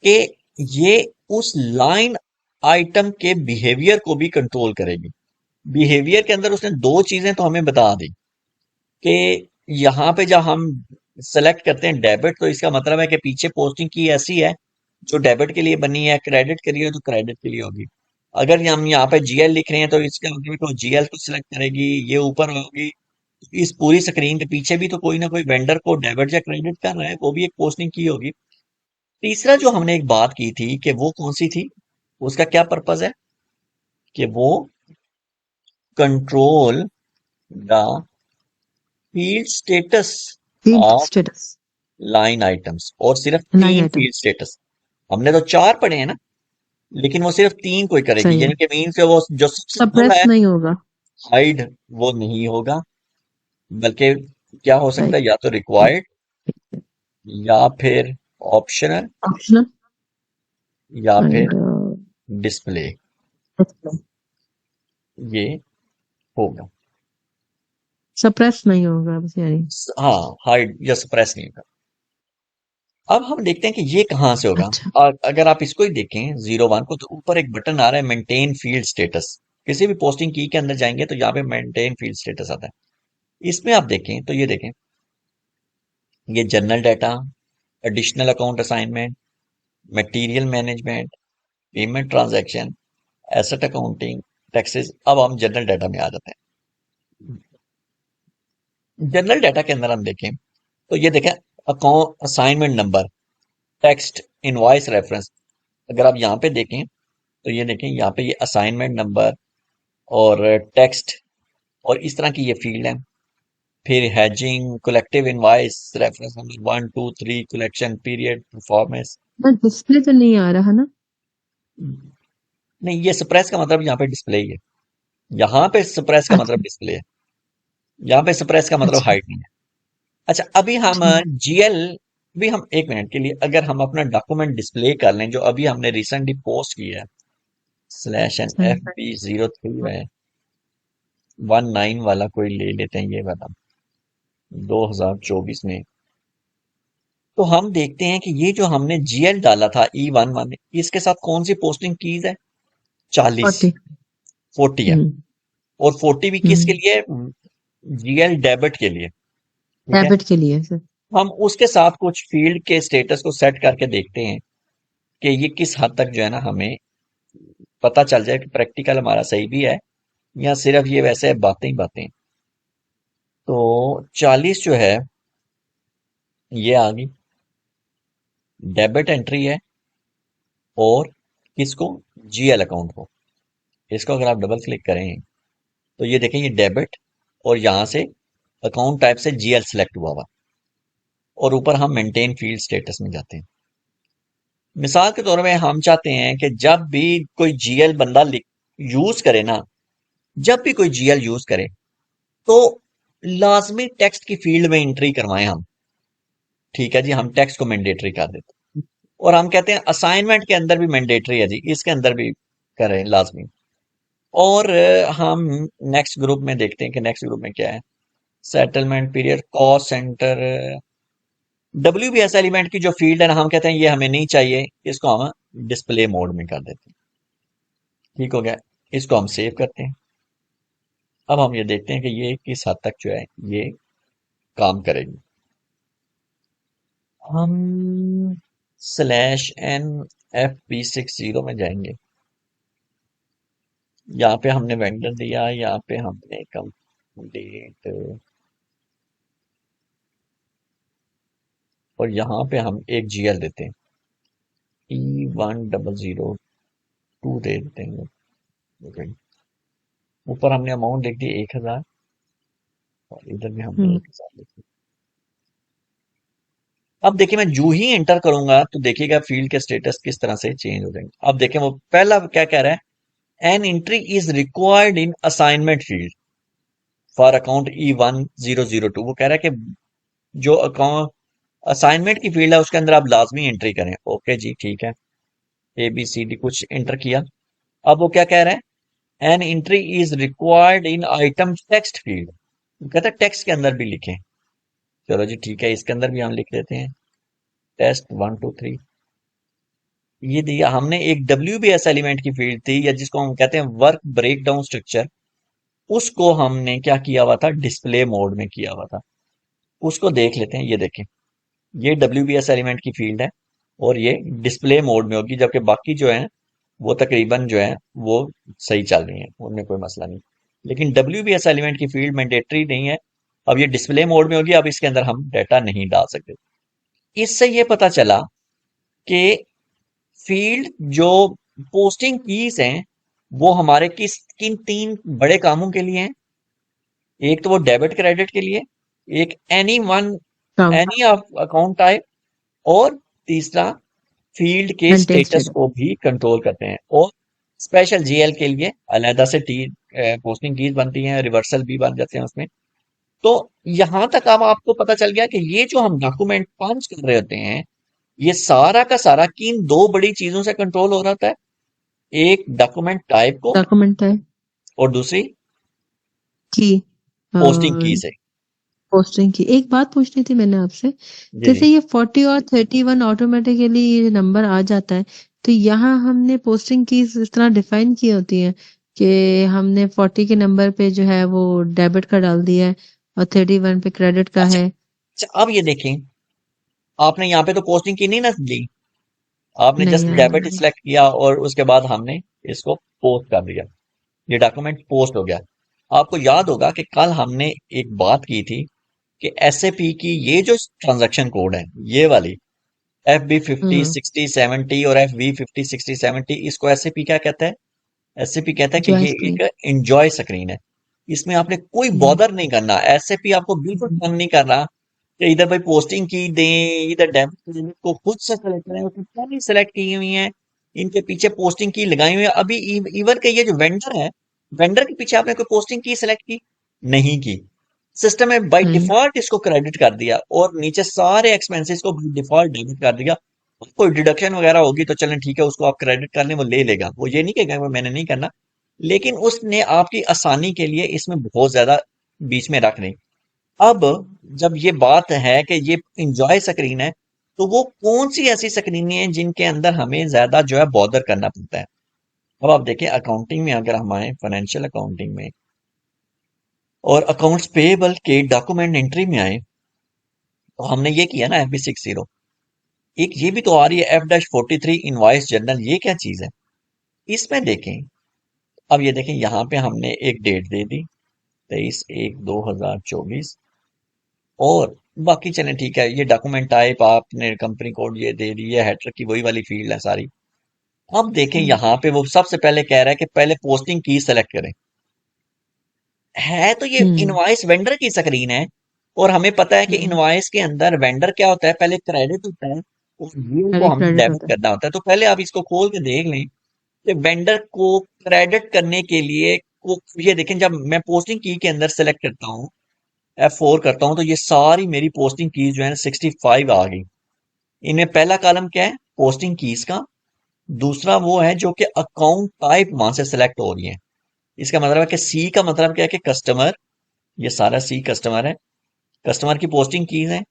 कि ये उस लाइन आइटम के बिहेवियर को भी कंट्रोल करेगी। बिहेवियर के अंदर उसने दो चीजें तो हमें बता दी कि यहाँ पे जब हम सेलेक्ट करते हैं डेबिट तो इसका मतलब है कि पीछे पोस्टिंग की ऐसी है जो डेबिट के लिए बनी है, क्रेडिट के लिए तो क्रेडिट के लिए होगी। अगर हम यहाँ पे जीएल लिख रहे हैं तो इसका मतलब तो जीएल को सिलेक्ट करेगी, ये ऊपर होगी। इस पूरी स्क्रीन के पीछे भी तो कोई ना कोई वेंडर को डेबिट या क्रेडिट कर रहा है, वो भी एक पोस्टिंग की होगी। तीसरा जो हमने एक बात की थी कि वो कौन सी थी, उसका क्या पर्पज है कि वो control the field status field of status. Line items, और सिर्फ Line 3 item. Field status. हमने तो 4 पढ़े हैं ना, लेकिन वो सिर्फ 3 कोई करेगी, सही है। यानी कि मीन से वो जो सबसे बड़ा Suppress है नहीं होगा। हाइड वो नहीं होगा, बल्कि क्या हो सकता Right. है, या तो रिक्वायर्ड या फिर ऑप्शनल Optional या फिर and डिस्प्ले, display. ये होगा। Suppress नहीं होगा बस यानी। हाँ, हाइड या सप्रेस नहीं होगा। अब हम देखते हैं कि ये कहाँ से होगा। अच्छा। और अगर आप इसको ही देखें 01 को, तो ऊपर एक बटन आ रहा है मेंटेन फील्ड स्टेटस। किसी भी पोस्टिंग की के अंदर जाएंगे तो यहाँ पे मेंटेन फील्ड स्टेटस आता है। इसमें आप देखें तो ये देखें, ये general data, additional account assignment, material management, payment transaction, asset accounting, taxes. अब हम जनरल डाटा में आ जाते हैं। जनरल डाटा के अंदर हम देखें तो ये देखें, account assignment number, text, invoice reference. अगर आप यहाँ पे देखें तो ये देखें, यहाँ पे ये असाइनमेंट नंबर और टेक्स्ट और इस तरह की ये फील्ड है। फिर hedging, collective invoice, reference number 1 2 3, collection period, performance. बस डिस्प्ले तो नहीं आ रहा ना। नहीं, ये सप्रेस का मतलब यहाँ पे डिस्प्ले ही है। यहाँ पे सप्रेस का मतलब अच्छा। डिस्प्ले है, यहाँ पे सप्रेस का मतलब अच्छा। हाइड नहीं है। अच्छा, अभी हम ठीक। जीएल भी हम एक मिनट के लिए अगर हम अपना डॉक्यूमेंट डिस्प्ले कर लें जो अभी हमने रिसेंटली पोस्ट किया है, स्लैश एन अच्छा। एफ बी 03 है, 19 वाला कोई ले लेते हैं, ये वाला 2024 में। तो हम देखते हैं कि ये जो हमने जीएल डाला था E11, इसके साथ कौन सी पोस्टिंग कीज है, 40 40। 40 है। हम्म। और 40 भी किसके हम्म। लिए, जीएल डेबिट के लिए, ठीक है। डेबिट के लिए सर। हम उसके साथ कुछ फील्ड के स्टेटस को सेट करके देखते हैं कि ये किस हद तक जो है ना हमें पता चल जाए कि प्रैक्टिकल हमारा सही भी है या सिर्फ ये वैसे बातें ही बातें। तो 40 जो है ये आ गई, डेबिट एंट्री है, और किसको, जीएल अकाउंट को। इसको अगर आप डबल क्लिक करें तो ये देखें, ये डेबिट और यहाँ से अकाउंट टाइप से जीएल सेलेक्ट हुआ हुआ, और ऊपर हम मेंटेन फील्ड स्टेटस में जाते हैं। मिसाल के तौर में हम चाहते हैं कि जब भी कोई जीएल बंदा यूज करे ना, जब भी कोई जीएल यूज करे तो लाजमी टेक्स्ट की फील्ड में एंट्री करवाएं हम। ठीक है जी, हम टेक्स्ट को मैंडेटरी कर देते हैं, और हम कहते हैं असाइनमेंट के अंदर भी मैंडेटरी है जी, इसके अंदर भी करें लाजमी। और हम नेक्स्ट ग्रुप में देखते हैं कि नेक्स्ट ग्रुप में क्या है। Settlement period, cost centre, WBS element की जो फील्ड है ना, हम कहते हैं ये हमें नहीं चाहिए, इसको हम डिस्प्ले मोड में कर देते हैं। ठीक हो गया, इसको हम सेव करते हैं। अब हम ये देखते हैं कि ये किस हद तक जो है ये काम करेगी। हम /NFP60 में जाएंगे। यहाँ पे हमने वेंडर दिया, यहाँ पे हमने कंप्लीट, और यहाँ पे हम एक जीएल देते हैं, E1002 दे देते हैं। Okay. ऊपर हमने अमाउंट लिख दी 1000, और इधर भी हमने 1000 लिख दी। अब देखिए मैं जू ही एंटर करूंगा तो देखिएगा फील्ड के स्टेटस किस तरह से चेंज हो जाएंगे। अब देखें वो पहला क्या कह रहा है, an entry is required in assignment field for account E1002। वो कह रहा है कि जो अकाउंट असाइनमेंट की फील्ड है उसके अंदर आप लाजमी एंट्री करें। ओके जी, ठीक है, ABCD कुछ एंटर किया। अब वो क्या कह रहा है, an entry is required in item text field, कहता है टेक्स्ट के अंदर भी लिखें। चलो जी ठीक है, इसके अंदर भी हम लिख देते हैं टेस्ट 1 2 3। ये दिया हमने एक WBS एलिमेंट की फील्ड थी, या जिसको हम कहते हैं वर्क ब्रेकडाउन स्ट्रक्चर, उसको हमने क्या किया हुआ था, डिस्प्ले मोड में किया हुआ था। उसको देख लेते हैं। ये देखें, ये WBS एलिमेंट की फील्ड है और ये डिस्प्ले मोड में होगी, जबकि बाकी जो है वो तकरीबन जो है वो सही चल रही है, उनमें कोई मसला नहीं। लेकिन WBS एलिमेंट की फील्ड मैंडेटरी नहीं है। अब ये डिस्प्ले मोड में होगी, अब इसके अंदर हम डाटा नहीं डाल सकते। इससे ये पता चला कि फील्ड जो पोस्टिंग कीज हैं वो हमारे किन 3 बड़े कामों के लिए हैं। एक तो वो डेबिट क्रेडिट के लिए, एक एनी अकाउंट टाइप, और तीसरा फील्ड के मेंटेन स्टेटस स्टेटस। को भी कंट्रोल करते हैं। और स्पेशल जीएल के लिए अलहदा से पोस्टिंग कीज बनती हैं, रिवर्सल भी बन जाते हैं उसमें। तो यहां तक अब आपको पता चल गया कि ये जो हम डॉक्यूमेंट पंच कर रहे होते हैं, ये सारा का सारा किन 2 बड़ी चीजों से कंट्रोल हो रहा था। एक डॉक्यूमेंट टाइप को, डॉक्यूमेंट है और दूसरी कि पोस्टिंग की से। पोस्टिंग की। एक बात पूछनी थी मैंने आपसे, जी जैसे जी। ये 40 और 31 ऑटोमेटिकली ये नंबर आ जाता है, तो यहाँ हमने पोस्टिंग की इस तरह डिफाइन की होती है कि हमने 40 के नंबर पे जो है वो डेबिट का डाल दिया है और 31 पे क्रेडिट का अच्छा है। अच्छा, अब ये देखें, आपने यहाँ पे तो पोस्टिंग की नहीं ना ली, आपने नहीं जस्ट आया। डेबिट सिलेक्ट किया और उसके बाद हमने इसको पोस्ट कर दिया, ये डॉक्यूमेंट पोस्ट हो गया। आपको याद होगा कि कल हमने एक बात की थी कि एसएपी की ये जो ट्रांजैक्शन कोड है, ये वाली FB50 हम्म 60 70 और FV50 60 70, इसको एसएपी क्या कहता है, एसएपी कहता है कि जॉय ये स्क्रीन। एक एंजॉय स्क्रीन है। इसमें आपने कोई बॉदर नहीं करना, एसएपी आपको बिल्कुल तंग नहीं कर रहा कि इधर भाई पोस्टिंग की दें, इधर डेबिट लिमिट को खुद से सेलेक्ट करें, उसमें पहले सेलेक्ट की हुई है, इनके पीछे पोस्टिंग की लगाई हुई है। अभी इवन के ये जो वेंडर है, वेंडर के पीछे आपने कोई पोस्टिंग की सेलेक्ट की नहीं की, सिस्टम में बाय हम्म डिफॉल्ट इसको क्रेडिट कर दिया और नीचे सारे एक्सपेंसेस को बाय डिफॉल्ट डेबिट कर दिया। कोई डिडक्शन वगैरह होगी तो चलें ठीक है, उसको आप क्रेडिट कर लें, वो ले लेगा, वो ये नहीं कहेगा मैंने नहीं करना। लेकिन उसने आपकी आसानी के लिए इसमें बहुत ज्यादा बीच में रख दी। अब जब ये बात है कि ये इंजॉय स्क्रीन है, तो वो कौन सी ऐसी स्क्रीनें हैं जिनके अंदर हमें ज्यादा जो है बॉदर करना पड़ता है। अब आप देखिए अकाउंटिंग में, अगर हम आए फाइनेंशियल अकाउंटिंग में और अकाउंट्स पेएबल के डॉक्यूमेंट एंट्री में आए, तो हमने ये किया ना FB60। एक ये भी तो आ रही है F-43 इनवॉइस जर्नल, ये क्या चीज है, इसमें देखें। अब ये देखें, यहाँ पे हमने एक डेट दे दी 23/1/2024, और बाकी चलें ठीक है, ये डॉक्यूमेंट टाइप आपने कंपनी कोड ये दे दी है, हेडर की वही वाली फील्ड है सारी। अब देखें हम्म यहाँ पे वो सबसे पहले कह रहा है कि पहले पोस्टिंग की सेलेक्ट करें। है तो ये हम्म इनवॉइस वेंडर की स्क्रीन है, और हमें पता है कि हम्म इनवॉइस के अंदर वेंडर क्या होता है, पहले क्रेडिट होता है और जीएल को पहले हमने क्रेडिट डेबिट होता है। करना होता है। तो पहले आप इसको खोल के देख लें कि वेंडर को क्रेडिट करने के लिए को, ये देखें जब मैं पोस्टिंग की के अंदर सेलेक्ट करता हूँ, F4 करता हूँ, तो ये सारी मेरी पोस्टिंग कीज जो है 65 आ गई। इनमें पहला कॉलम क्या है, पोस्टिंग कीज का। दूसरा वो है जो कि अकाउंट टाइप वहां से सेलेक्ट हो रही है। इसका मतलब है कि सी का मतलब क्या है कि कस्टमर, ये सारा सी कस्टमर है, कस्टमर की पोस्टिंग कीज है।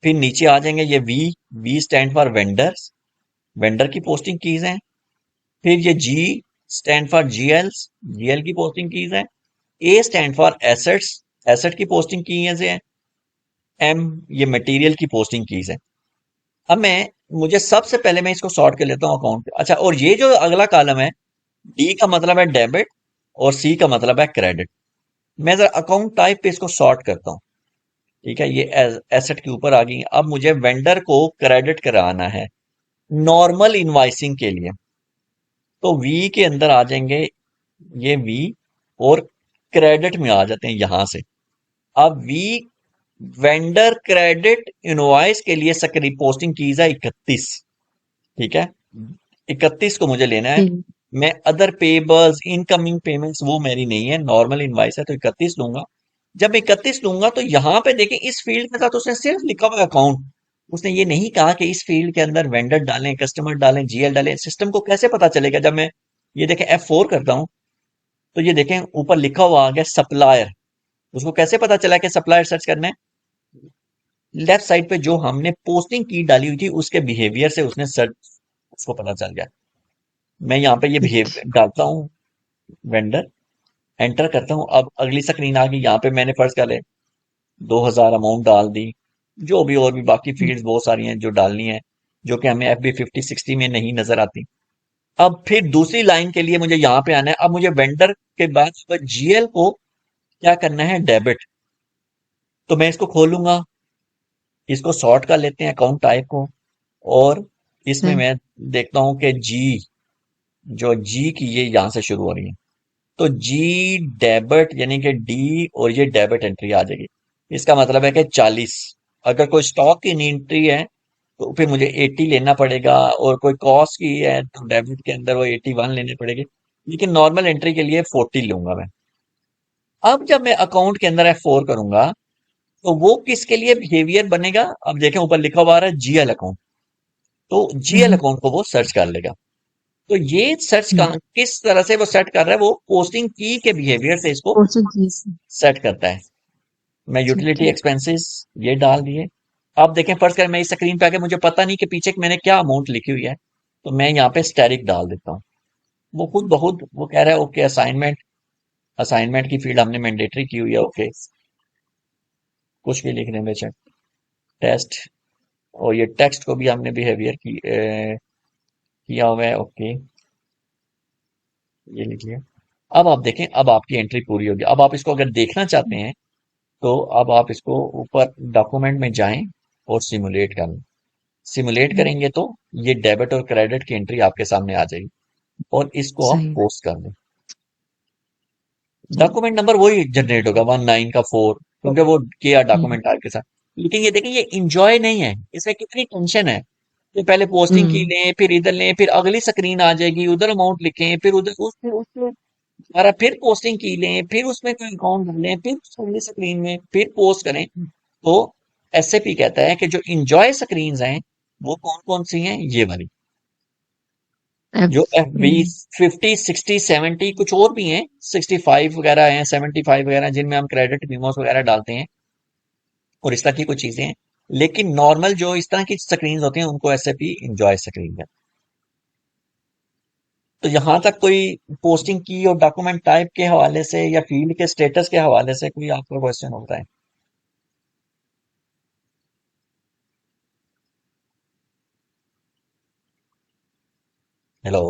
फिर नीचे आ जाएंगे ये V, V stand for vendors, vendor की पोस्टिंग कीज है। फिर ये G stand for GLs, GL की पोस्टिंग कीज है। A stand for assets, asset की पोस्टिंग कीज है। एम, ये मटेरियल की पोस्टिंग कीज है। अब मैं, मुझे सबसे पहले मैं इसको सॉर्ट कर लेता हूँ अकाउंट। अच्छा, और ये जो अगला कॉलम है, डी का मतलब है डेबिट और सी का मतलब है क्रेडिट। मैं जरा अकाउंट टाइप पे इसको सॉर्ट करता हूँ। ठीक है, ये एसेट के ऊपर आ गई। अब मुझे वेंडर को क्रेडिट कराना है नॉर्मल इनवाइसिंग के लिए, तो वी के अंदर आ जाएंगे ये वी, और क्रेडिट में आ जाते हैं यहां से। अब वी वेंडर क्रेडिट इनवॉइस के लिए सक्रिय पोस्टिंग की है 31। ठीक है, 31 को मुझे लेना है। ठीक मैं अदर पेबल्स इनकमिंग पेमेंट्स वो मेरी नहीं है, नॉर्मल इनवाइस है, तो 31 लूंगा। जब 31 लूंगा तो यहां पे देखें इस फील्ड के साथ उसने सिर्फ लिखा हुआ अकाउंट, उसने ये नहीं कहा कि इस फील्ड के अंदर वेंडर डालें, कस्टमर डालें, जीएल डालें। सिस्टम को कैसे पता चलेगा? जब मैं ये देखें F4 करता हूं, तो ये देखें ऊपर लिखा हुआ आ गया सप्लायर। उसको कैसे पता चला कि सप्लायर सर्च करना है? लेफ्ट साइड पे जो हमने पोस्टिंग की डाली हुई थी उसके बिहेवियर से उसने सर्च, उसको पता चल गया। मैं यहाँ पे ये ठीक बिहेवियर डालता हूँ, वेंडर, एंटर करता हूँ। अब अगली स्क्रीन आ गई। यहाँ पे मैंने फर्ज कर ले 2000 अमाउंट डाल दी, जो भी और भी बाकी हम्म फील्ड्स बहुत सारी हैं जो डालनी है, जो कि हमें FB 5060 में नहीं नजर आती। अब फिर दूसरी लाइन के लिए मुझे यहाँ पे आना है। अब मुझे वेंडर के बाद जीएल को क्या करना है, डेबिट। तो मैं इसको खोलूंगा, इसको सॉर्ट कर लेते हैं अकाउंट टाइप को, और इसमें है मैं देखता हूं कि जी, जो जी की ये यहां से शुरू हो रही है, तो जी डेबिट यानी कि डी, और ये डेबिट एंट्री आ जाएगी। इसका मतलब है कि 40। अगर कोई स्टॉक की एंट्री है तो फिर मुझे 80 लेना पड़ेगा, और कोई कॉस्ट की है तो डेबिट के अंदर वो 81 लेने पड़ेगी। लेकिन नॉर्मल एंट्री के लिए 40 लूंगा मैं। अब जब मैं अकाउंट के अंदर F4 करूंगा, तो वो किसके लिए बिहेवियर बनेगा? अब देखें ऊपर लिखा हुआ आ रहा है जीएल अकाउंट, तो जीएल हम्म अकाउंट को वो सर्च कर लेगा। तो ये सर्च का हम्म किस तरह से वो सेट कर रहा है, वो पोस्टिंग की के बिहेवियर से इसको पोर्चुगीज सेट करता है। मैं ठीक यूटिलिटी है। एक्सपेंसेस ये डाल दिए। आप देखें फर्ज करें मैं इस स्क्रीन पे आके मुझे पता नहीं कि पीछे मैंने क्या अमाउंट लिखी हुई है, तो मैं यहाँ पे स्टैरिक डाल देता हूँ। वो खुद बहुत वो कह रहा है ओके असाइनमेंट, असाइनमेंट की फील्ड हमने मैंडेटरी की हुई है, ओके कुछ भी लिखने में टेस्ट, और ये टेक्स्ट को भी हमने बिहेवियर किया हुआ है, ओके ये लिख लिया। अब आप देखें, अब आपकी एंट्री पूरी होगी। अब आप इसको अगर देखना चाहते हैं तो अब आप इसको ऊपर डॉक्यूमेंट में जाएं और सिमुलेट कर लें। सिमुलेट हम्म, करेंगे तो ये डेबिट और क्रेडिट की एंट्री आपके सामने आ जाएगी, और इसको आप सही पोस्ट कर दें। ठीक डॉक्यूमेंट नंबर वही जनरेट होगा 19 का 4, क्योंकि वो किया हम्म डॉक्यूमेंट टाइप के साथ। लेकिन ये देखिए, ये इंजॉय नहीं है, इसमें कितनी टेंशन है कि पहले पोस्टिंग की हम्म लें, फिर इधर लें, फिर अगली स्क्रीन आ जाएगी, उधर अमाउंट लिखें, फिर उधर उस हमारा फिर पोस्टिंग की लें, फिर उसमें कोई अकाउंट डालें, फिर अगली स्क्रीन में फिर पोस्ट करें। तो एसएपी कहता है कि जो इंजॉय स्क्रीन्स हैं वो कौन कौन सी हैं, ये वाली, जो एफ एफ बी 50 60 70, कुछ और भी हैं, 65 वगैरह हैं, 75 वगैरह, जिनमें हम क्रेडिट मीमोस वगैरह डालते हैं, और इस तरह की कुछ चीजें हैं। लेकिन नॉर्मल जो इस तरह की स्क्रीन होती हैं उनको एसएपी इंजॉय स्क्रीन है। तो यहां तक कोई पोस्टिंग की और डॉक्यूमेंट टाइप के हवाले से या फील्ड के स्टेटस के हवाले से कोई आपका क्वेश्चन होता है? हेलो।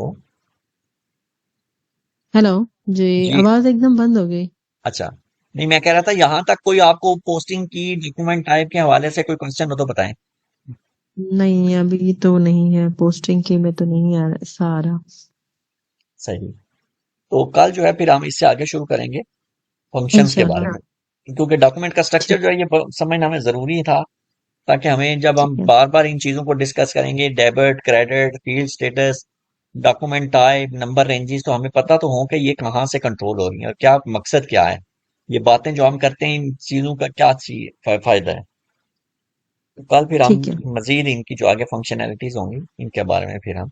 हेलो जी। जी। आवाज एकदम बंद हो गई। अच्छा, नहीं मैं कह रहा था यहां तक कोई आपको पोस्टिंग की डॉक्यूमेंट टाइप के हवाले से कोई क्वेश्चन हो तो बताएं। नहीं अभी तो नहीं है, पोस्टिंग की में तो नहीं आ रहा सारा। सही। तो कल जो है फिर हम इससे आगे शुरू करेंगे। फंक्शंस के बारे इंशाल्लाह। में, क्योंकि डॉक्यूमेंट का स्ट्रक्चर ठीक जो है ये समझना हमें ज़रूरी था, ताकि हमें जब ठीक हम है। बार-बार इन चीज़ों को डिस्कस करेंगे, debit, credit, field status, document type, number ranges, तो हमें पता तो हो कि ये कहाँ से कंट्रोल हो रही है और क्या मकसद क्या है। ये बातें जो हम करते हैं, इन चीज़ों का क्या फ़ायदा है। तो कल फिर हम ठीक है। मज़ीद इनकी जो आगे फंक्शनैलिटीज़ होंगी, इनके बारे में फिर हम